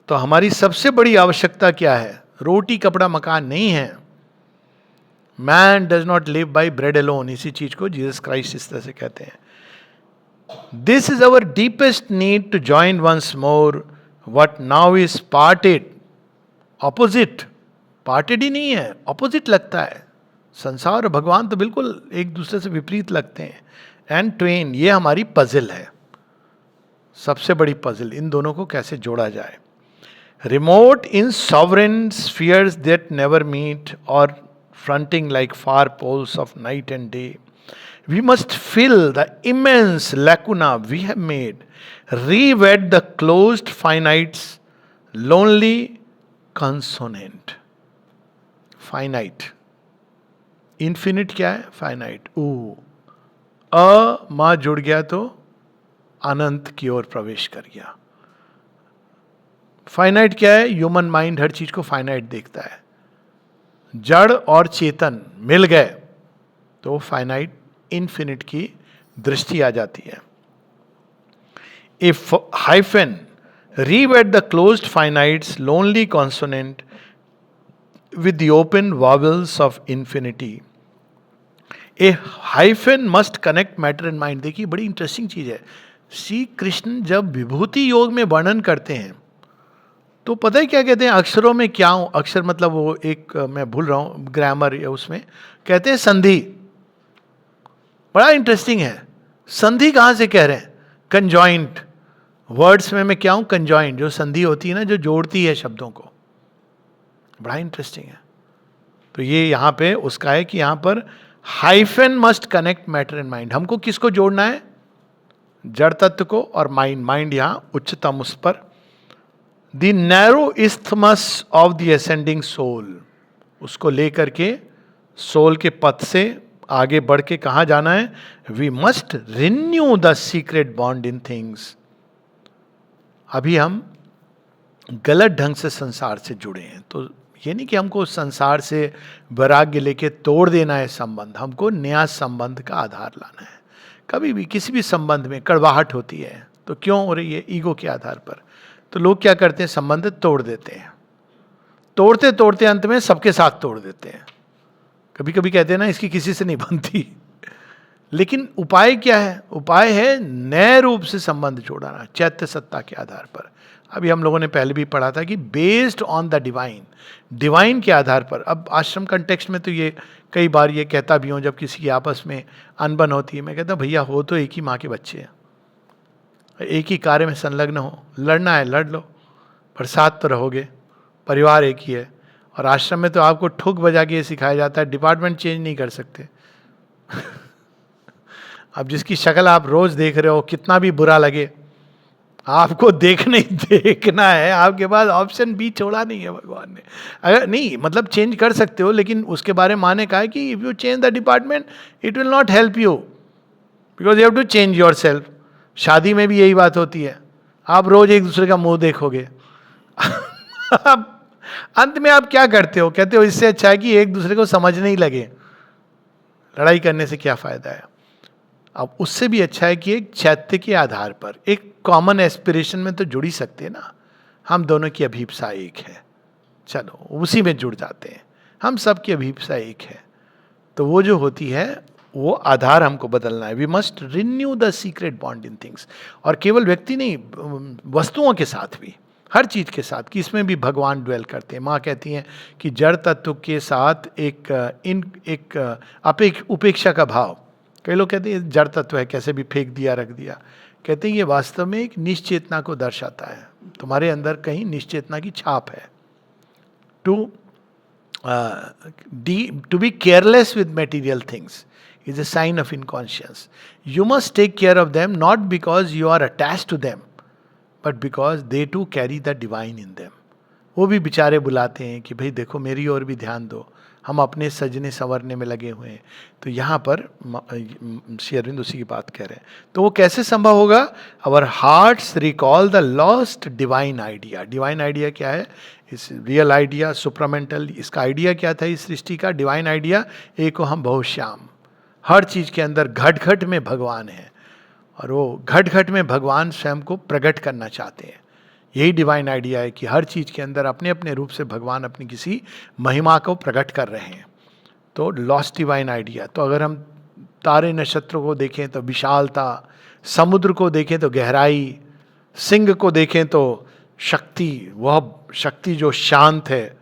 तो हमारी सबसे बड़ी आवश्यकता क्या है, रोटी कपड़ा मकान नहीं है। Man does not live by bread alone, इसी चीज को जीसस क्राइस्ट इस तरह से कहते हैं। This is our deepest need to join once more what now is parted, opposite, parted ही नहीं है, ऑपोजिट लगता है। संसार और भगवान तो बिल्कुल एक दूसरे से विपरीत लगते हैं। एंड ट्वेन, ये हमारी पजल है, सबसे बड़ी पजल, इन दोनों को कैसे जोड़ा जाए। Remote in sovereign spheres that never meet or fronting like far poles of night and day, we must fill the immense lacuna we have made, reweave the closed finites lonely consonant. Finite, infinite क्या है, finite. मां जुड़ गया तो अनंत की ओर प्रवेश कर गया। फाइनाइट क्या है, ह्यूमन माइंड हर चीज को फाइनाइट देखता है। जड़ और चेतन मिल गए तो फाइनाइट इन्फिनिट की दृष्टि आ जाती है। If hyphen reweave the closed finites lonely consonant with the open vowels of infinity, a hyphen must connect matter and mind. देखिए बड़ी इंटरेस्टिंग चीज है। श्री कृष्ण जब विभूति योग में वर्णन करते हैं तो पता है क्या कहते हैं, अक्षरों में क्या हूं, अक्षर मतलब वो एक, मैं भूल रहा हूं ग्रामर या उसमें, कहते हैं संधि। बड़ा इंटरेस्टिंग है, संधि कहां से कह रहे हैं, कंजॉइंट। वर्ड्स में मैं क्या हूं, कंजॉइंट, जो संधि होती है ना, जो जोड़ती है शब्दों को। बड़ा इंटरेस्टिंग है। तो ये यहां पे उसका है कि यहां पर hyphen must connect matter and mind. हमको किसको जोड़ना है, जड़ तत्व को और माइंड। माइंड यहां उच्चतम उस पर the narrow isthmus of the ascending soul, उसको लेकर के सोल के पथ से आगे बढ़ के कहाँ जाना है? We must renew the secret bond in things. अभी हम गलत ढंग से संसार से जुड़े हैं, तो ये नहीं कि हमको संसार से वैराग्य लेके तोड़ देना है संबंध, हमको नया संबंध का आधार लाना है। कभी भी किसी भी संबंध में कड़वाहट होती है तो क्यों हो रही है? ईगो के आधार पर। तो लोग क्या करते हैं? संबंध तोड़ देते हैं, तोड़ते तोड़ते अंत में सबके साथ तोड़ देते हैं। कभी कभी कहते हैं ना, इसकी किसी से नहीं बनती। लेकिन उपाय क्या है? उपाय है नए रूप से संबंध जोड़ना, चैत्य सत्ता के आधार पर। अभी हम लोगों ने पहले भी पढ़ा था कि based on the divine, divine के आधार पर। अब आश्रम कंटेक्स्ट में तो ये कई बार ये कहता भी हूँ, जब किसी की आपस में अनबन होती है, मैं कहता हूँ भैया हो तो एक ही माँ के बच्चे हैं, एक ही कार्य में संलग्न हो, लड़ना है लड़ लो, पर साथ तो रहोगे, परिवार एक ही है। और आश्रम में तो आपको ठुक बजा के ये सिखाया जाता है, डिपार्टमेंट चेंज नहीं कर सकते। अब जिसकी शक्ल आप रोज देख रहे हो, कितना भी बुरा लगे, आपको देखना ही देखना है, आपके पास ऑप्शन भी छोड़ा नहीं है भगवान ने। अगर नहीं, मतलब चेंज कर सकते हो, लेकिन उसके बारे में माने कहा है कि if you change the department it will not help you, because you have to change your self. शादी में भी यही बात होती है, आप रोज एक दूसरे का मुंह देखोगे। अंत में आप क्या करते हो? कहते हो इससे अच्छा है कि एक दूसरे को समझने ही लगे, लड़ाई करने से क्या फायदा है। अब उससे भी अच्छा है कि एक चैत्य के आधार पर एक कॉमन एस्पिरेशन में तो जुड़ ही सकते हैं ना। हम दोनों की अभिप्सा एक है, चलो उसी में जुड़ जाते हैं। हम सब की अभिप्सा एक है, तो वो जो होती है वो आधार हमको बदलना है। We must renew the secret bond in things. और केवल व्यक्ति नहीं, वस्तुओं के साथ भी, हर चीज के साथ, कि इसमें भी भगवान ड्वेल करते हैं। माँ कहती हैं कि जड़ तत्व के साथ एक उपेक्षा का भाव। कई लोग कहते हैं जड़ तत्व है, कैसे भी फेंक दिया, रख दिया। कहते हैं ये वास्तव में एक निश्चेतना को दर्शाता है। तुम्हारे अंदर कहीं निश्चेतना की छाप है। To be careless with material things is a sign of inconscience. You must take care of them not because you are attached to them, but because they too carry the divine in them. वो भी बेचारे बुलाते हैं कि भाई देखो मेरी ओर भी ध्यान दो, हम अपने सजने संवरने में लगे हुए हैं। तो यहाँ पर श्री अरविंद उसी की बात कह रहे हैं। तो वो कैसे संभव होगा? Our hearts recall the lost divine idea. Divine idea क्या है? इस रियल आइडिया, सुप्रामेंटल। इसका आइडिया क्या था इस सृष्टि का? डिवाइन आइडिया, एक हम बहुश्याम। हर चीज के अंदर घट घट में भगवान है, और वो घट घट में भगवान स्वयं को प्रकट करना चाहते हैं। यही डिवाइन आइडिया है कि हर चीज के अंदर अपने अपने रूप से भगवान अपनी किसी महिमा को प्रकट कर रहे हैं। तो लॉस्ट डिवाइन आइडिया। तो अगर हम तारे नक्षत्रों को देखें तो विशालता, समुद्र को देखें तो गहराई, सिंह को देखें तो शक्ति, वह शक्ति जो शांत है,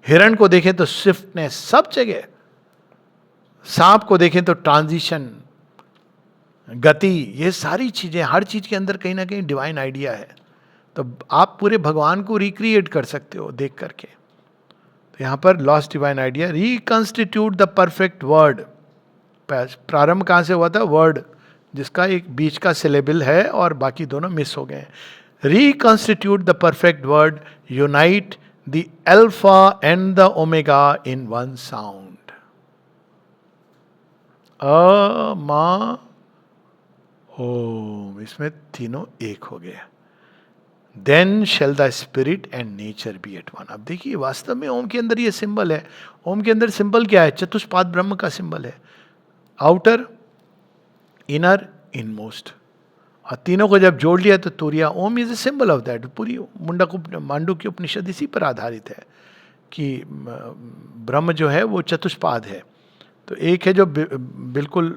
हिरण को देखें तो स्विफ्टनेस, सब जगह। सांप को देखें तो ट्रांजिशन, गति, ये सारी चीजें, हर चीज के अंदर कहीं ना कहीं डिवाइन आइडिया है। तो आप पूरे भगवान को रिक्रिएट कर सकते हो देख करके। तो यहां पर lost divine idea, reconstitute the perfect word. प्रारंभ कहां से हुआ था? वर्ड, जिसका एक बीच का सिलेबल है और बाकी दोनों मिस हो गए। Reconstitute the perfect word, unite the alpha and the omega in one sound. अ मा ओम, इसमें तीनों एक हो गए। Then shall the spirit and nature be at one. अब देखिए वास्तव में ओम के अंदर ये सिंबल है। ओम के अंदर सिंबल क्या है? चतुष्पाद ब्रह्म का सिंबल है। आउटर, इनर, इनमोस्ट, और तीनों को जब जोड़ लिया तो तुरिया। Om is a symbol of that. पूरी मांडू की उपनिषद इसी पर आधारित है कि ब्रह्म जो है वो चतुष्पाद है। तो एक है जो बिल्कुल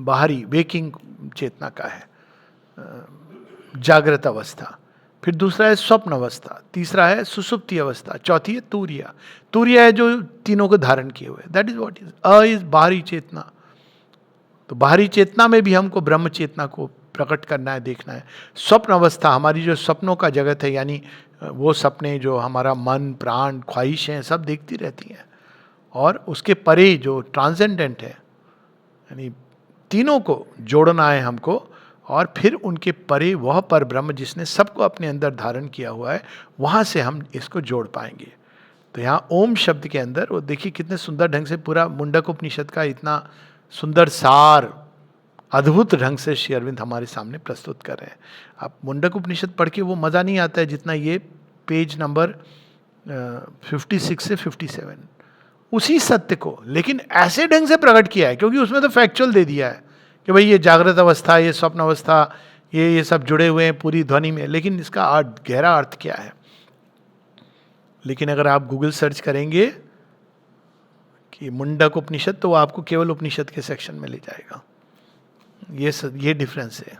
बाहरी वेकिंग चेतना का है, जागृत अवस्था। फिर दूसरा है स्वप्न अवस्था, तीसरा है सुसुप्ति अवस्था, चौथी है तूर्या। तूर्या है जो तीनों को धारण किए हुए। That is what is a is बाहरी चेतना। तो बाहरी चेतना में भी हमको ब्रह्म चेतना को प्रकट करना है, देखना है। स्वप्न अवस्था हमारी जो सपनों का जगत है, यानी वो सपने जो हमारा मन, प्राण, ख्वाहिशें सब देखती रहती हैं। और उसके परे जो ट्रांसेंडेंट है, यानी तीनों को जोड़ना है हमको। और फिर उनके परे वह पर ब्रह्म जिसने सबको अपने अंदर धारण किया हुआ है, वहाँ से हम इसको जोड़ पाएंगे। तो यहाँ ओम शब्द के अंदर वो देखिए कितने सुंदर ढंग से पूरा मुंडक उपनिषद का इतना सुंदर सार अद्भुत ढंग से श्री अरविंद हमारे सामने प्रस्तुत कर रहे हैं। आप मुंडक उपनिषद पढ़ के वो मज़ा नहीं आता है जितना ये पेज नंबर 56 से 57 उसी सत्य को लेकिन ऐसे ढंग से प्रकट किया है, क्योंकि उसमें तो फैक्चुअल दे दिया है कि भाई ये जागृत अवस्था, ये स्वप्न अवस्था, ये सब जुड़े हुए हैं पूरी ध्वनि में, लेकिन इसका अर्थ, गहरा अर्थ क्या है। लेकिन अगर आप गूगल सर्च करेंगे कि मुंडक उपनिषद, तो वो आपको केवल उपनिषद के सेक्शन में ले जाएगा। ये डिफरेंस है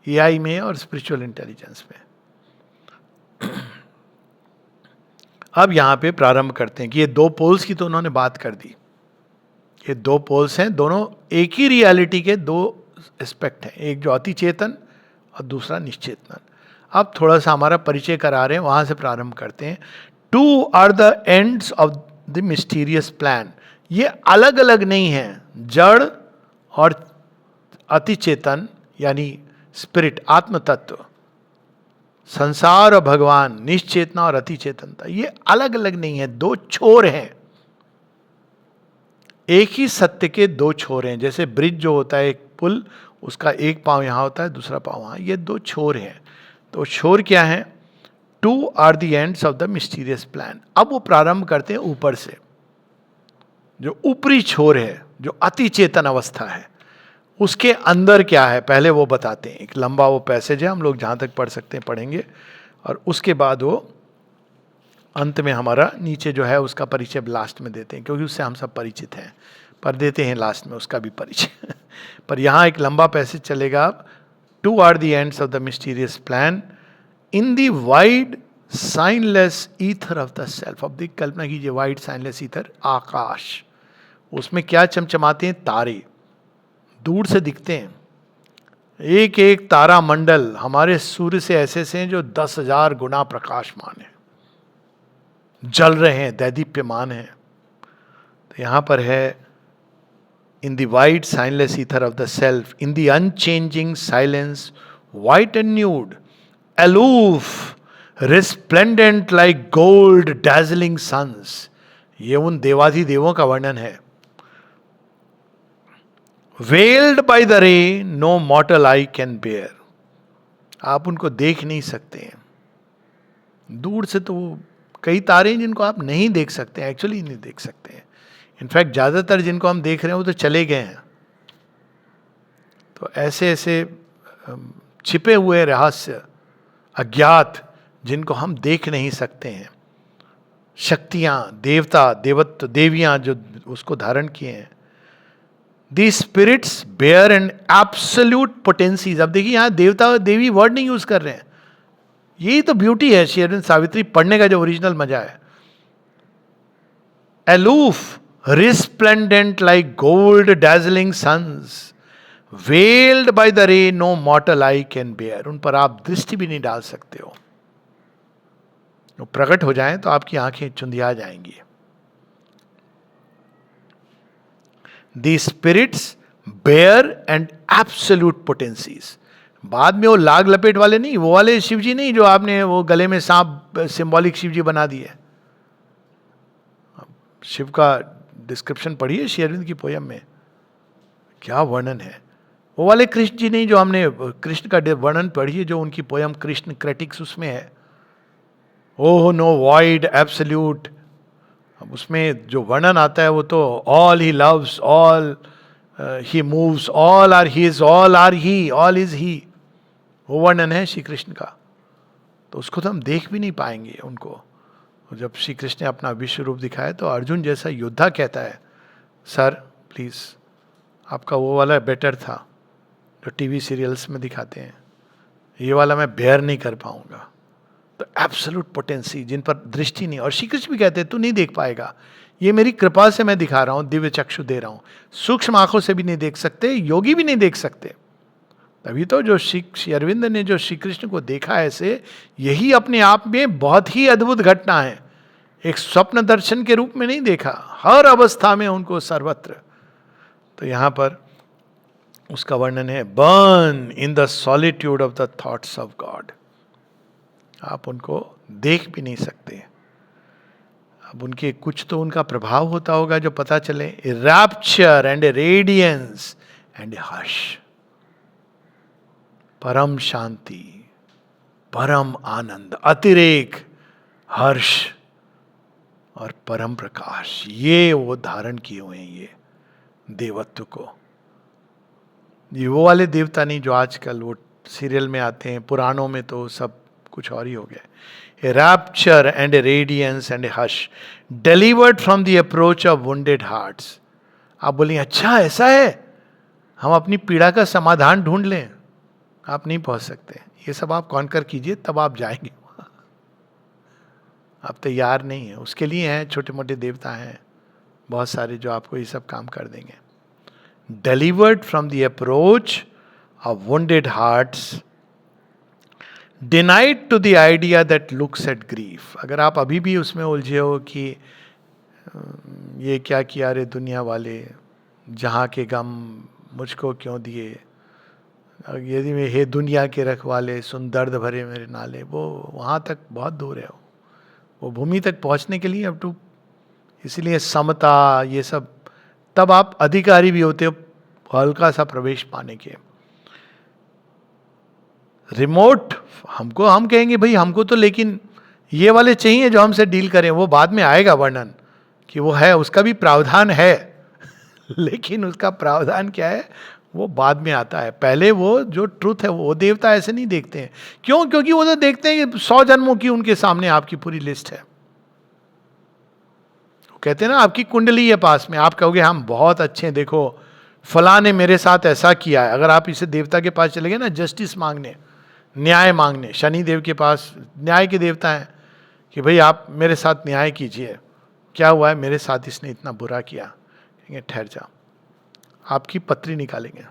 एआई में और स्पिरिचुअल इंटेलिजेंस में। अब यहां पे प्रारंभ करते हैं कि ये दो पोल्स की तो उन्होंने बात कर दी। ये दो पोल्स हैं, दोनों एक ही रियलिटी के दो एस्पेक्ट हैं, एक जो अति चेतन और दूसरा निश्चेतन। अब थोड़ा सा हमारा परिचय करा रहे हैं, वहां से प्रारंभ करते हैं। Two are the ends of the mysterious plan. ये अलग अलग नहीं है, जड़ और अति चेतन यानी स्पिरिट, आत्म तत्व, संसार और भगवान, निश्चेतना और अति चेतनता, ये अलग अलग नहीं है, दो छोर हैं। एक ही सत्य के दो छोर हैं। जैसे ब्रिज जो होता है, एक पुल, उसका एक पांव यहां होता है, दूसरा पांव वहां, ये दो छोर हैं। तो छोर क्या है? Two are the ends of the mysterious plan. अब वो प्रारंभ करते हैं ऊपर से, जो ऊपरी छोर है, जो अति चेतन अवस्था है, उसके अंदर क्या है पहले वो बताते हैं। एक लंबा वो पैसेज है, हम लोग जहाँ तक पढ़ सकते हैं पढ़ेंगे, और उसके बाद वो अंत में हमारा नीचे जो है उसका परिचय लास्ट में देते हैं, क्योंकि उससे हम सब परिचित हैं, पर देते हैं लास्ट में उसका भी परिचय। पर यहाँ एक लंबा पैसेज चलेगा। अब two are the ends of the mysterious plan in the wide signless ether of the self. अब देख, कल्पना कीजिए, वाइड साइनलेस ईथर, आकाश, उसमें क्या चमचमाते हैं? तारे दूर से दिखते हैं। एक एक तारा मंडल हमारे सूर्य से ऐसे से हैं जो 10,000 गुना प्रकाशमान है, जल रहे हैं, दैदीप्यमान है। तो यहां पर है, in the wide signless ether of the self, in the unchanging silence, white and nude, aloof, resplendent like gold, dazzling suns. ये उन देवाधिदेवों का वर्णन है। Veiled by the ray no mortal eye can bear. आप उनको देख नहीं सकते हैं, दूर से तो कई तारे हैं जिनको आप नहीं देख सकते हैं, एक्चुअली नहीं देख सकते हैं। इनफैक्ट ज़्यादातर जिनको हम देख रहे हैं वो तो चले गए हैं। तो ऐसे ऐसे छिपे हुए रहस्य, अज्ञात, जिनको हम देख नहीं सकते हैं, शक्तियाँ, देवता, देवत्व, देवियाँ जो उसको धारण किए हैं, the spirits bare and absolute potencies. अब देखिए यहाँ देवता और देवी वर्ड नहीं यूज कर रहे हैं, यही तो ब्यूटी है श्री अरविंद सावित्री पढ़ने का जो ओरिजिनल मजा है। Aloof, resplendent like gold, dazzling suns, veiled by the ray no mortal eye can bear. उन पर आप दृष्टि भी नहीं डाल सकते हो, वो प्रकट हो जाएं तो आपकी आंखें चुंधिया जाएंगी। The spirits bare and absolute potencies. बाद में वो लाग लपेट वाले नहीं, वो वाले शिवजी नहीं जो आपने वो गले में सांप सिंबॉलिक शिवजी बना दिए। शिव का डिस्क्रिप्शन पढ़िए श्री अरविंद की पोयम में, क्या वर्णन है। वो वाले कृष्ण जी नहीं जो हमने कृष्ण का वर्णन पढ़िए, जो उनकी पोयम कृष्ण क्रिटिक्स उसमें है, ओह नो वॉइड एब्सोल्यूट। अब उसमें जो वर्णन आता है वो तो all he loves, all he moves, all are his, all are he, all is he, वो वर्णन है श्री कृष्ण का। तो उसको तो हम देख भी नहीं पाएंगे उनको। और जब श्री कृष्ण ने अपना विश्व रूप दिखाया तो अर्जुन जैसा योद्धा कहता है, सर प्लीज आपका वो वाला बेटर था जो टीवी सीरियल्स में दिखाते हैं, ये वाला मैं बेयर नहीं कर पाऊंगा। तो एब्सोल्यूट पोटेंसी जिन पर दृष्टि नहीं, और श्री कृष्ण भी कहते हैं तू नहीं देख पाएगा, ये मेरी कृपा से मैं दिखा रहा हूं, दिव्य चक्षु दे रहा हूं। सूक्ष्म आंखों से भी नहीं देख सकते, योगी भी नहीं देख सकते। तभी तो जो श्री अरविंद ने जो श्री कृष्ण को देखा ऐसे, यही अपने आप में बहुत ही अद्भुत घटना है। एक स्वप्न दर्शन के रूप में नहीं देखा, हर अवस्था में उनको सर्वत्र। तो यहां पर उसका वर्णन है, burn in the solitude of the thoughts of God. आप उनको देख भी नहीं सकते। अब उनके कुछ तो उनका प्रभाव होता होगा जो पता चले। A rapture and a radiance and a hush, परम शांति, परम आनंद, अतिरेक, हर्ष और परम प्रकाश, ये वो धारण किए हुए हैं ये देवत्व को। ये वो वाले देवता नहीं जो आजकल वो सीरियल में आते हैं, पुराणों में तो सब कुछ और ही हो गया। A rapture and a radiance and a hush delivered from the approach of wounded hearts. आप बोलेंगे अच्छा ऐसा है, हम अपनी पीड़ा का समाधान ढूंढ लें। आप नहीं पहुंच सकते। ये सब आप कॉन्कर कीजिए तब आप जाएंगे। आप तैयार नहीं है उसके लिए। हैं छोटे मोटे देवता हैं बहुत सारे जो आपको ये सब काम कर देंगे। Delivered from the approach of wounded hearts, denied to the idea that looks at grief. अगर आप अभी भी उसमें उलझे हो कि ये क्या किया रे दुनिया वाले, जहाँ के गम मुझको क्यों दिए, यदि में हे दुनिया के रखवाले सुन दर्द भरे मेरे नाले, वो वहाँ तक बहुत दूर है। वो भूमि तक पहुँचने के लिए अब टू, इसलिए समता ये सब, तब आप अधिकारी भी होते हो हल्का सा प्रवेश पाने के। रिमोट हमको, हम कहेंगे भाई हमको तो लेकिन ये वाले चाहिए जो हमसे डील करें, वो बाद में आएगा वर्णन कि वो है, उसका भी प्रावधान है। लेकिन उसका प्रावधान क्या है वो बाद में आता है। पहले वो जो ट्रुथ है वो देवता ऐसे नहीं देखते हैं। क्यों? क्योंकि वो तो देखते हैं कि 100 जन्मों की उनके सामने आपकी पूरी लिस्ट है। वो कहते हैं ना आपकी कुंडली है पास में, आप कहोगे हम बहुत अच्छे हैं, देखो फला ने मेरे साथ ऐसा किया है। अगर आप इसे देवता के पास चले गए ना जस्टिस मांगने, न्याय मांगने, शनि देव के पास न्याय के देवता हैं कि भाई आप मेरे साथ न्याय कीजिए, क्या हुआ है मेरे साथ इसने इतना बुरा किया। कहेंगे ठहर जा, आपकी पत्री निकालेंगे,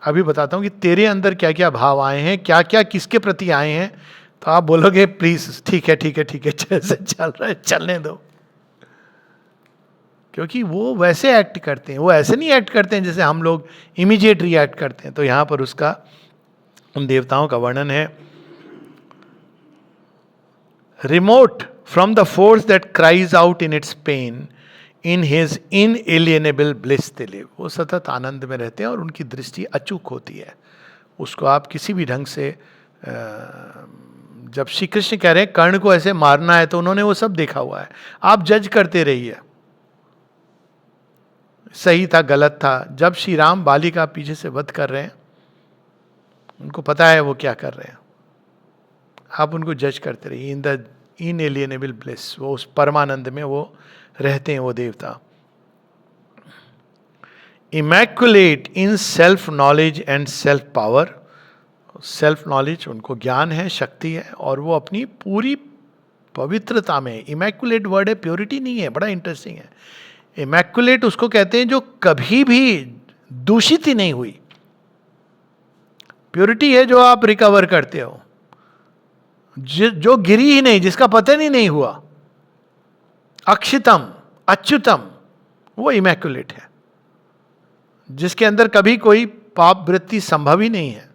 अभी बताता हूँ कि तेरे अंदर क्या क्या भाव आए हैं, क्या क्या किसके प्रति आए हैं। तो आप बोलोगे प्लीज ठीक है ठीक है ठीक है, जैसे चल रहा है चलने दो। क्योंकि वो वैसे एक्ट करते हैं, वो ऐसे नहीं एक्ट करते हैं जैसे हम लोग इमीडिएट रिएक्ट करते हैं। तो यहां पर उसका उन देवताओं का वर्णन है, remote from the force that cries out in its pain, in his inalienable bliss they live. वो सतत आनंद में रहते हैं और उनकी दृष्टि अचूक होती है। उसको आप किसी भी ढंग से, जब श्री कृष्ण कह रहे हैं कर्ण को ऐसे मारना है तो उन्होंने वो सब देखा हुआ है। आप जज करते रहिए सही था गलत था। जब श्री राम बाली का पीछे से वध कर रहे हैं, उनको पता है वो क्या कर रहे हैं, आप उनको जज करते रहिए। इन द इनएलिएनेबल ब्लिस, वो उस परमानंद में वो रहते हैं वो देवता। Immaculate in self knowledge and self power. Self knowledge उनको ज्ञान है, शक्ति है, और वो अपनी पूरी पवित्रता में। इमैक्युलेट वर्ड है, प्योरिटी नहीं है, बड़ा इंटरेस्टिंग है। इमैक्युलेट उसको कहते हैं जो कभी भी दूषित ही नहीं हुई। प्योरिटी है जो आप रिकवर करते हो, जो गिरी ही नहीं, जिसका पतन ही नहीं हुआ। अक्षितम अच्युतम, वो इमैक्युलेट है, जिसके अंदर कभी कोई पाप वृत्ति संभव ही नहीं है।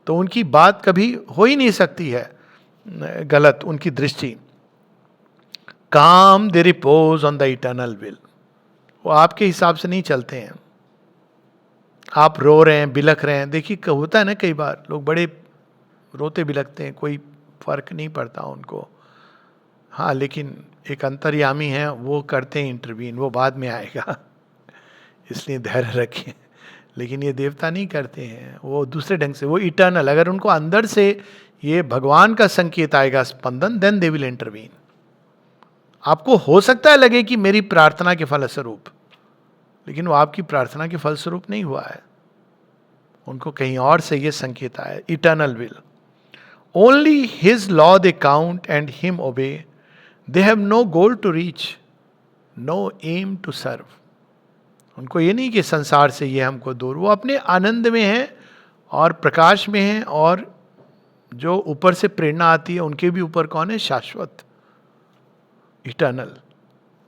तो उनकी बात कभी हो ही नहीं सकती है गलत, उनकी दृष्टि। काम they repose on the eternal will, वो आपके हिसाब से नहीं चलते हैं। आप रो रहे हैं, बिलख रहे हैं, देखिए होता है ना कई बार लोग बड़े रोते बिलखते हैं, कोई फर्क नहीं पड़ता उनको। हाँ, लेकिन एक अंतर्यामी है, वो करते हैं इंटरवीन, वो बाद में आएगा। इसलिए धैर्य रखिए। लेकिन ये देवता नहीं करते हैं, वो दूसरे ढंग से, वो इटर्नल। अगर उनको अंदर से ये भगवान का संकेत आएगा, स्पंदन, देन दे विल इंटरवीन। आपको हो सकता है लगे कि मेरी प्रार्थना के फलस्वरूप, लेकिन वो आपकी प्रार्थना के फलस्वरूप नहीं हुआ है, उनको कहीं और से ये संकेत आया। Eternal will, only his law they count and him obey, they have no goal to reach, no aim to serve. उनको ये नहीं कि संसार से ये हमको दूर, वो अपने आनंद में हैं और प्रकाश में हैं, और जो ऊपर से प्रेरणा आती है उनके भी ऊपर कौन है? शाश्वत, इटर्नल।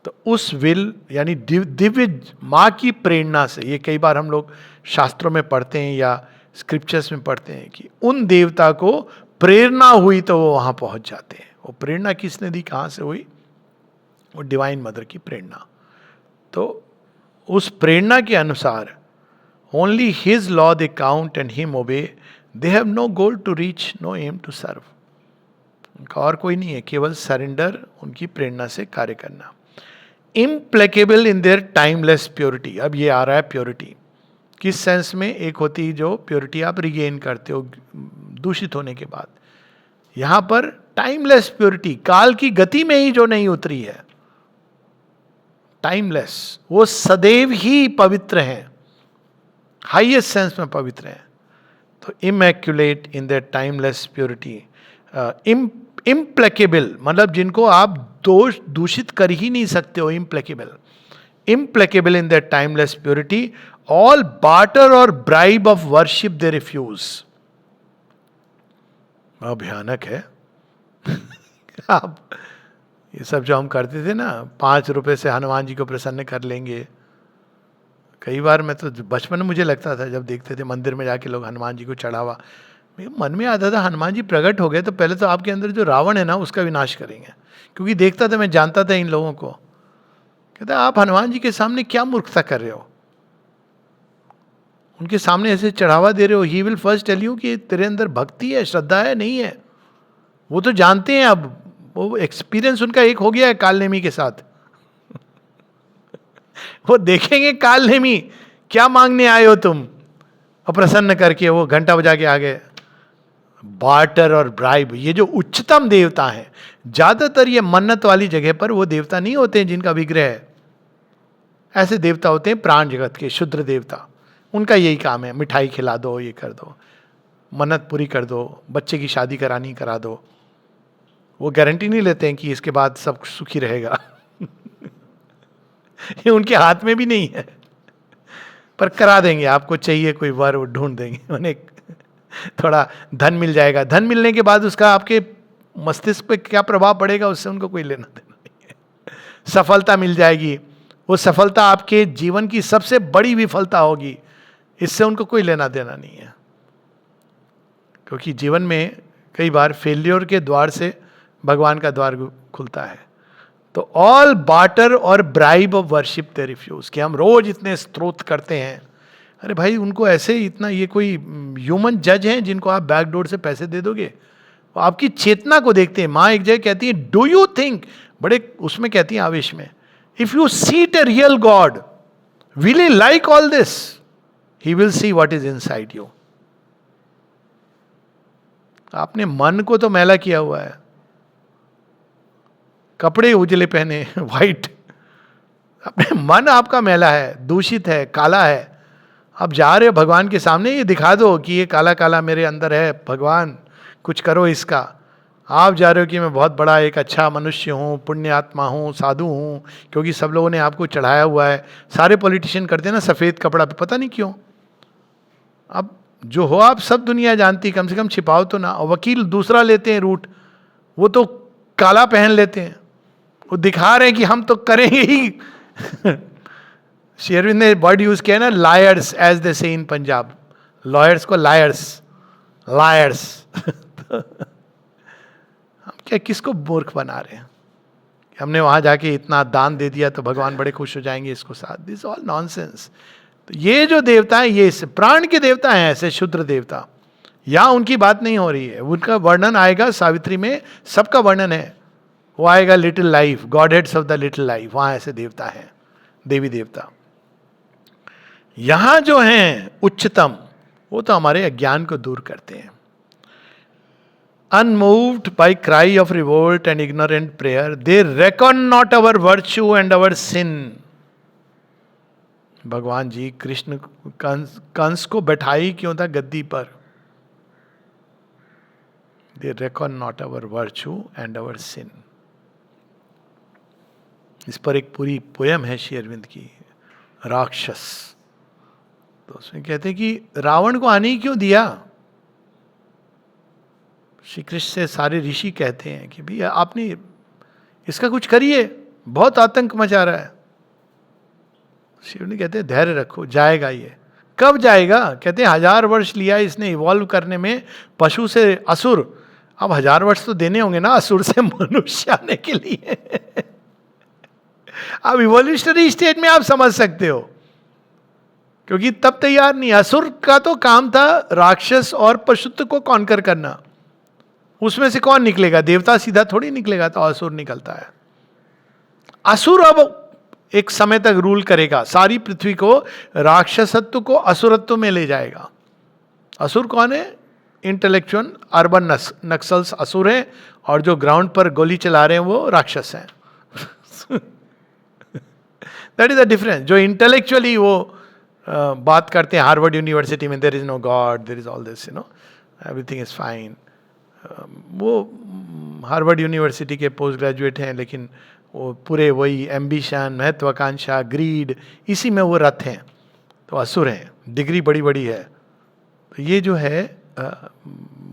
तो उस विल यानी दिव्य माँ की प्रेरणा से, ये कई बार हम लोग शास्त्रों में पढ़ते हैं या स्क्रिप्चर्स में पढ़ते हैं कि उन देवता को प्रेरणा हुई तो वो वहां पहुंच जाते हैं। वो प्रेरणा किसने दी, कहां से हुई? वो डिवाइन मदर की प्रेरणा। तो उस प्रेरणा के अनुसार only his law they count and him obey, they have no goal to reach, no aim to serve. उनका और कोई नहीं है, केवल सरेंडर, उनकी प्रेरणा से कार्य करना। Implacable in their timeless purity. अब ये आ रहा है प्योरिटी किस सेंस में? एक होती है जो प्योरिटी आप रिगेन करते हो दूषित होने के बाद, यहां पर टाइमलेस प्योरिटी, काल की गति में ही जो नहीं उतरी है, टाइमलेस, वो सदैव ही पवित्र हैं, हाईएस्ट सेंस में पवित्र हैं। तो immaculate in that timeless purity. Implacable मतलब जिनको आप दोष दूषित कर ही नहीं सकते हो, implacable. Implacable in that timeless purity, all barter और bribe of worship they refuse. भयानक है। आप ये सब जो हम करते थे ना, 5 रुपए से हनुमान जी को प्रसन्न कर लेंगे। कई बार मैं तो बचपन में मुझे लगता था, जब देखते थे मंदिर में जाके लोग हनुमान जी को चढ़ावा, मेरे मन में आता था हनुमान जी प्रकट हो गए तो पहले तो आपके अंदर जो रावण है ना उसका विनाश करेंगे। क्योंकि देखता था, मैं जानता था इन लोगों को, कहता आप हनुमान जी के सामने क्या मूर्खता कर रहे हो, उनके सामने ऐसे चढ़ावा दे रहे हो। He will first tell you कि तेरे अंदर भक्ति है, श्रद्धा है, नहीं है। वो तो जानते हैं, अब वो एक्सपीरियंस उनका एक हो गया है काल नेमी के साथ। वो देखेंगे काल नेमी क्या मांगने आए हो तुम, और प्रसन्न करके वो घंटा बजा के आ गए। बार्टर और ब्राइब, ये जो उच्चतम देवता हैं, ज्यादातर ये मन्नत वाली जगह पर वो देवता नहीं होते हैं जिनका विग्रह है। ऐसे देवता होते हैं प्राण जगत के शुद्र देवता, उनका यही काम है, मिठाई खिला दो, ये कर दो, मन्नत पूरी कर दो, बच्चे की शादी करानी करा दो। वो गारंटी नहीं लेते हैं कि इसके बाद सब सुखी रहेगा। ये उनके हाथ में भी नहीं है, पर करा देंगे, आपको चाहिए कोई वर ढूंढ देंगे, उन्हें थोड़ा धन मिल जाएगा। धन मिलने के बाद उसका आपके मस्तिष्क पे क्या प्रभाव पड़ेगा उससे उनको कोई लेना देना नहीं है। सफलता मिल जाएगी, वो सफलता आपके जीवन की सबसे बड़ी विफलता होगी, इससे उनको कोई लेना देना नहीं है। क्योंकि जीवन में कई बार फेल्योर के द्वार से भगवान का द्वार खुलता है। तो ऑल बार्टर और bribe of worship they refuse, कि हम रोज इतने स्तोत्र करते हैं। अरे भाई, उनको ऐसे इतना, ये कोई ह्यूमन जज हैं जिनको आप बैकडोर से पैसे दे दोगे? वो आपकी चेतना को देखते हैं। माँ एक जगह कहती है, डू यू थिंक, बड़े उसमें कहती है आवेश में, if you seat a real God will he like all this, he will see what is inside you. आपने मन को तो मैला किया हुआ है, कपड़े उजले पहने वाइट, अपने मन आपका मैला है, दूषित है, काला है। आप जा रहे हो भगवान के सामने, ये दिखा दो कि ये काला काला मेरे अंदर है, भगवान कुछ करो इसका। आप जा रहे हो कि मैं बहुत बड़ा एक अच्छा मनुष्य हूँ, पुण्य आत्मा हूँ, साधु हूँ, क्योंकि सब लोगों ने आपको चढ़ाया हुआ है। सारे पॉलिटिशियन करते हैं ना सफ़ेद कपड़ा पे, पता नहीं क्यों। अब जो हो आप सब दुनिया जानती, कम से कम छिपाओ तो ना। और वकील दूसरा लेते हैं रूट, वो तो काला पहन लेते हैं, वो दिखा रहे हैं कि हम तो करेंगे ही। श्री अरविंद ने वर्ड यूज किया ना, लायर्स, एज दे से इन पंजाब, लॉयर्स को लायर्स, लायर्स। हम क्या किसको मूर्ख बना रहे हैं? हमने वहां जाके इतना दान दे दिया तो भगवान बड़े खुश हो जाएंगे इसको साथ। This all nonsense. तो ये जो देवता है, ये प्राण के देवता हैं, ऐसे शुद्र देवता, यहां उनकी बात नहीं हो रही है। उनका वर्णन आएगा सावित्री में, सबका वर्णन है, वो आएगा little life, God heads of the little life, वहां ऐसे देवता हैं, देवी देवता। यहां जो हैं उच्चतम, वो तो हमारे अज्ञान को दूर करते हैं। Unmoved by cry of revolt and ignorant prayer, they reckon not our virtue and our sin. भगवान जी कृष्ण कंस को बैठाई क्यों था गद्दी पर? They reckon not our virtue and our sin. इस पर एक पूरी पोयम है श्री अरविंद की, राक्षस। तो उसमें कहते हैं कि रावण को आने ही क्यों दिया? श्री कृष्ण से सारे ऋषि कहते हैं कि भैया आपने इसका कुछ करिए, बहुत आतंक मचा रहा है। शिव ने कहते हैं धैर्य रखो, जाएगा ये। कब जाएगा? कहते हैं 1000 वर्ष लिया इसने इवॉल्व करने में, पशु से असुर, अब 1000 वर्ष तो देने होंगे ना असुर से मनुष्य आने के लिए। अब इवोल्यूशनरी स्टेज में आप समझ सकते हो, क्योंकि तब तैयार नहीं। असुर का तो काम था राक्षस और पशुत्व को कॉन्कर करना, उसमें से कौन निकलेगा? देवता सीधा थोड़ी निकलेगा, तो असुर निकलता है। असुर अब एक समय तक रूल करेगा सारी पृथ्वी को, राक्षसत्व को असुरत्व में ले जाएगा। असुर कौन है? इंटेलेक्चुअल अर्बन नक्सल्स असुर हैं, और जो ग्राउंड पर गोली चला रहे हैं वो राक्षस हैं। That is the difference. जो इंटेलेक्चुअली वो बात करते हैं हार्वर्ड यूनिवर्सिटी में, there is no God, there is all this, you know, everything is fine, वो हार्वर्ड यूनिवर्सिटी के पोस्ट ग्रेजुएट हैं, लेकिन वो पूरे वही एम्बिशन, महत्वाकांक्षा, ग्रीड, इसी में वो रथ हैं, तो असुर हैं। डिग्री बड़ी बड़ी है, तो ये जो है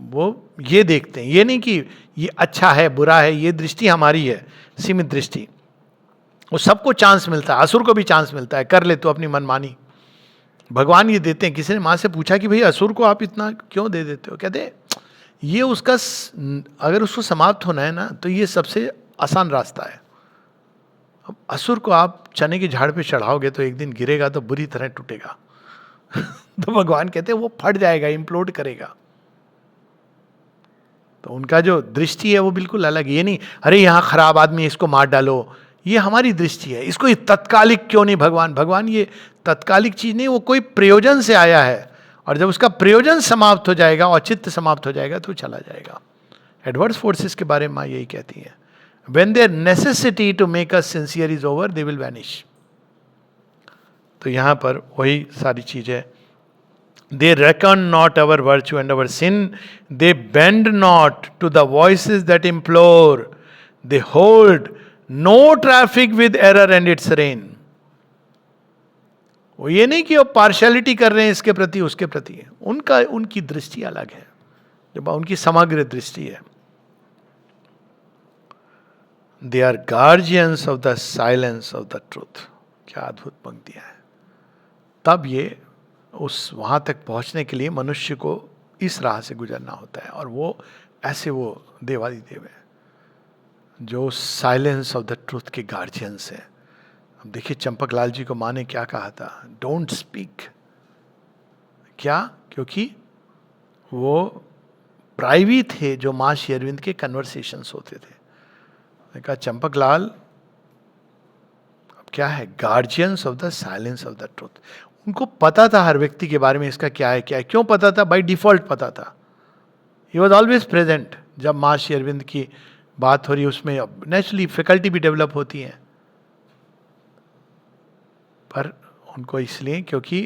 वो ये देखते हैं, ये नहीं कि ये अच्छा है बुरा है, ये दृष्टि हमारी है, सीमित दृष्टि। वो सबको चांस मिलता है, असुर को भी चांस मिलता है, कर ले तो अपनी मनमानी। भगवान ये देते हैं। किसी ने माँ से पूछा कि भाई असुर को आप इतना क्यों दे देते हो? कहते ये उसका अगर उसको समाप्त होना है ना, तो ये सबसे आसान रास्ता है। अब असुर को आप चने के झाड़ पे चढ़ाओगे तो एक दिन गिरेगा तो बुरी तरह टूटेगा। तो भगवान कहते हैं वो फट जाएगा, इम्प्लोड करेगा। तो उनका जो दृष्टि है वो बिल्कुल अलग। ये नहीं अरे यहाँ खराब आदमी, इसको मार डालो, ये हमारी दृष्टि है। इसको ये तत्कालिक क्यों नहीं? भगवान ये तत्कालिक चीज नहीं, वो कोई प्रयोजन से आया है, और जब उसका प्रयोजन समाप्त हो जाएगा, औचित्य समाप्त हो जाएगा, तो चला जाएगा। एडवर्स फोर्सेस के बारे में माँ यही कहती है, when their necessity to make us sincere is over, they will vanish. तो यहां पर वही सारी चीज है। They reckon not our virtue and our sin, they bend not to the voices that implore, they hold no traffic with error and its reign. वो ये नहीं कि वो पार्शियलिटी कर रहे हैं इसके प्रति उसके प्रति, उनकी दृष्टि अलग है, जब उनकी समग्र दृष्टि है। They are guardians of the silence of the truth. क्या अद्भुत पंक्तियां हैं। तब ये उस वहां तक पहुंचने के लिए मनुष्य को इस राह से गुजरना होता है, और वो ऐसे वो देवादिदेव है जो साइलेंस ऑफ द ट्रूथ के गार्जियंस हैं। अब देखिए चंपकलाल जी को माँ ने क्या कहा था, डोंट स्पीक। क्या? क्योंकि वो प्राइवी थे जो माँ श्री अरविंद के कन्वर्सेशंस होते थे। कहा चंपकलाल अब क्या है? Guardians of the silence of the truth. उनको पता था हर व्यक्ति के बारे में, इसका क्या है क्या है। क्यों पता था? बाय डिफॉल्ट पता था। He was always present. जब माँ श्री अरविंद की बात हो रही, उसमें नेचुरली फैकल्टी भी डेवलप होती है, पर उनको इसलिए क्योंकि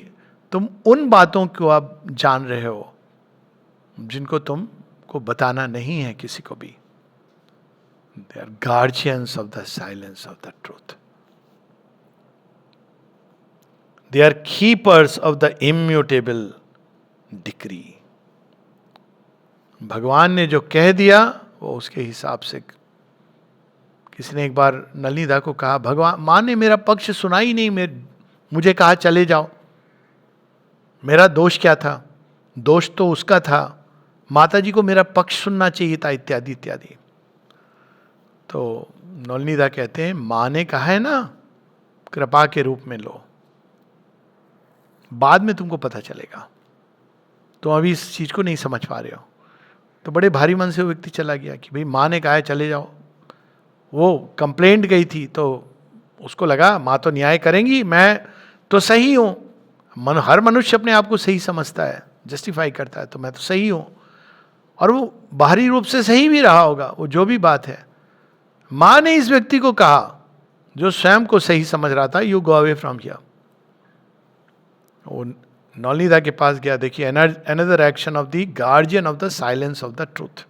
तुम उन बातों को आप जान रहे हो जिनको तुमको बताना नहीं है किसी को भी। They are guardians of the silence of the truth. They are keepers of the immutable decree. भगवान ने जो कह दिया वो उसके हिसाब से। किसी ने एक बार नलिनीदा को कहा, भगवान माँ ने मेरा पक्ष सुना ही नहीं, मुझे कहा चले जाओ। मेरा दोष क्या था? दोष तो उसका था, माता जी को मेरा पक्ष सुनना चाहिए था, इत्यादि इत्यादि। तो नलिनीदा कहते हैं माँ ने कहा है ना कृपा के रूप में लो, बाद में तुमको पता चलेगा, तुम अभी इस चीज को नहीं समझ पा रहे हो। तो बड़े भारी मन से वो व्यक्ति चला गया कि भाई माँ ने कहा है चले जाओ। वो कंप्लेंट गई थी तो उसको लगा माँ तो न्याय करेंगी, मैं तो सही हूँ। हर मनुष्य अपने आप को सही समझता है, जस्टिफाई करता है, तो मैं तो सही हूँ। और वो बाहरी रूप से सही भी रहा होगा, वो जो भी बात है। माँ ने इस व्यक्ति को कहा जो स्वयं को सही समझ रहा था, you go away from here. वो नलिनीदा के पास गया। देखिए another action of the guardian of the silence of the truth.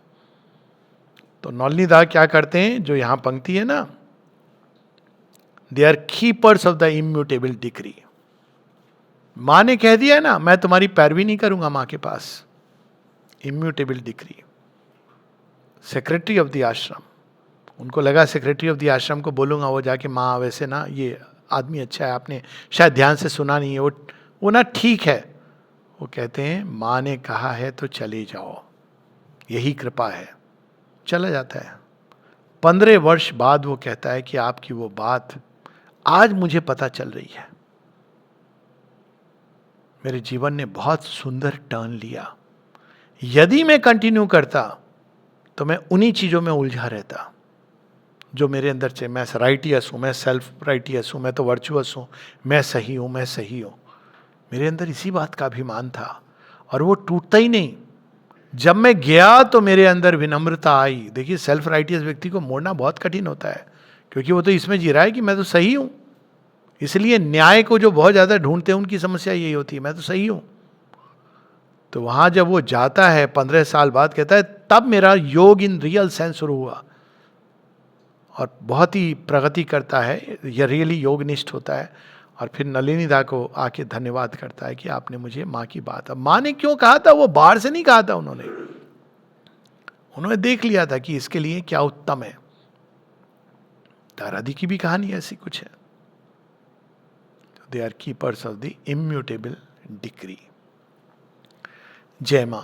तो नलिनीदा क्या करते हैं, जो यहां पंक्ति है ना, they are keepers of the immutable decree. माँ ने कह दिया है ना, मैं तुम्हारी पैरवी नहीं करूंगा माँ के पास। Immutable decree, secretary of the ashram, उनको लगा सेक्रेटरी ऑफ द आश्रम को बोलूँगा, वो जाके माँ वैसे ना ये आदमी अच्छा है, आपने शायद ध्यान से सुना नहीं है, वो ना ठीक है। वो कहते हैं माँ ने कहा है तो चले जाओ, यही कृपा है। चला जाता है। 15 वर्ष बाद वो कहता है कि आपकी वो बात आज मुझे पता चल रही है, मेरे जीवन ने बहुत सुंदर टर्न लिया। यदि मैं कंटिन्यू करता तो मैं उन्हीं चीजों में उलझा रहता जो मेरे अंदर से, मैं राइटियस हूं, मैं सेल्फ राइटियस हूं, मैं तो वर्चुअस हूं, मैं सही हूं, मैं सही हूं। मेरे अंदर इसी बात का अभिमान था और वो टूटता ही नहीं। जब मैं गया तो मेरे अंदर विनम्रता आई। देखिए, सेल्फ राइटियस व्यक्ति को मोड़ना बहुत कठिन होता है, क्योंकि वो तो इसमें जी रहा है कि मैं तो सही हूं। इसलिए न्याय को जो बहुत ज्यादा ढूंढते हैं उनकी समस्या यही होती है, मैं तो सही हूं। तो वहां जब वो जाता है 15 साल बाद, कहता है तब मेरा योग इन रियल सेंस शुरू हुआ और बहुत ही प्रगति करता है, यह रियली योगनिष्ठ होता है। और फिर नलिनी दा को आके धन्यवाद करता है कि आपने मुझे माँ की बात, अब माँ ने क्यों कहा था, वो बाहर से नहीं कहा था, उन्होंने देख लिया था कि इसके लिए क्या उत्तम है। तारादी की भी कहानी ऐसी कुछ है। They are keepers of the immutable decree. जय मां।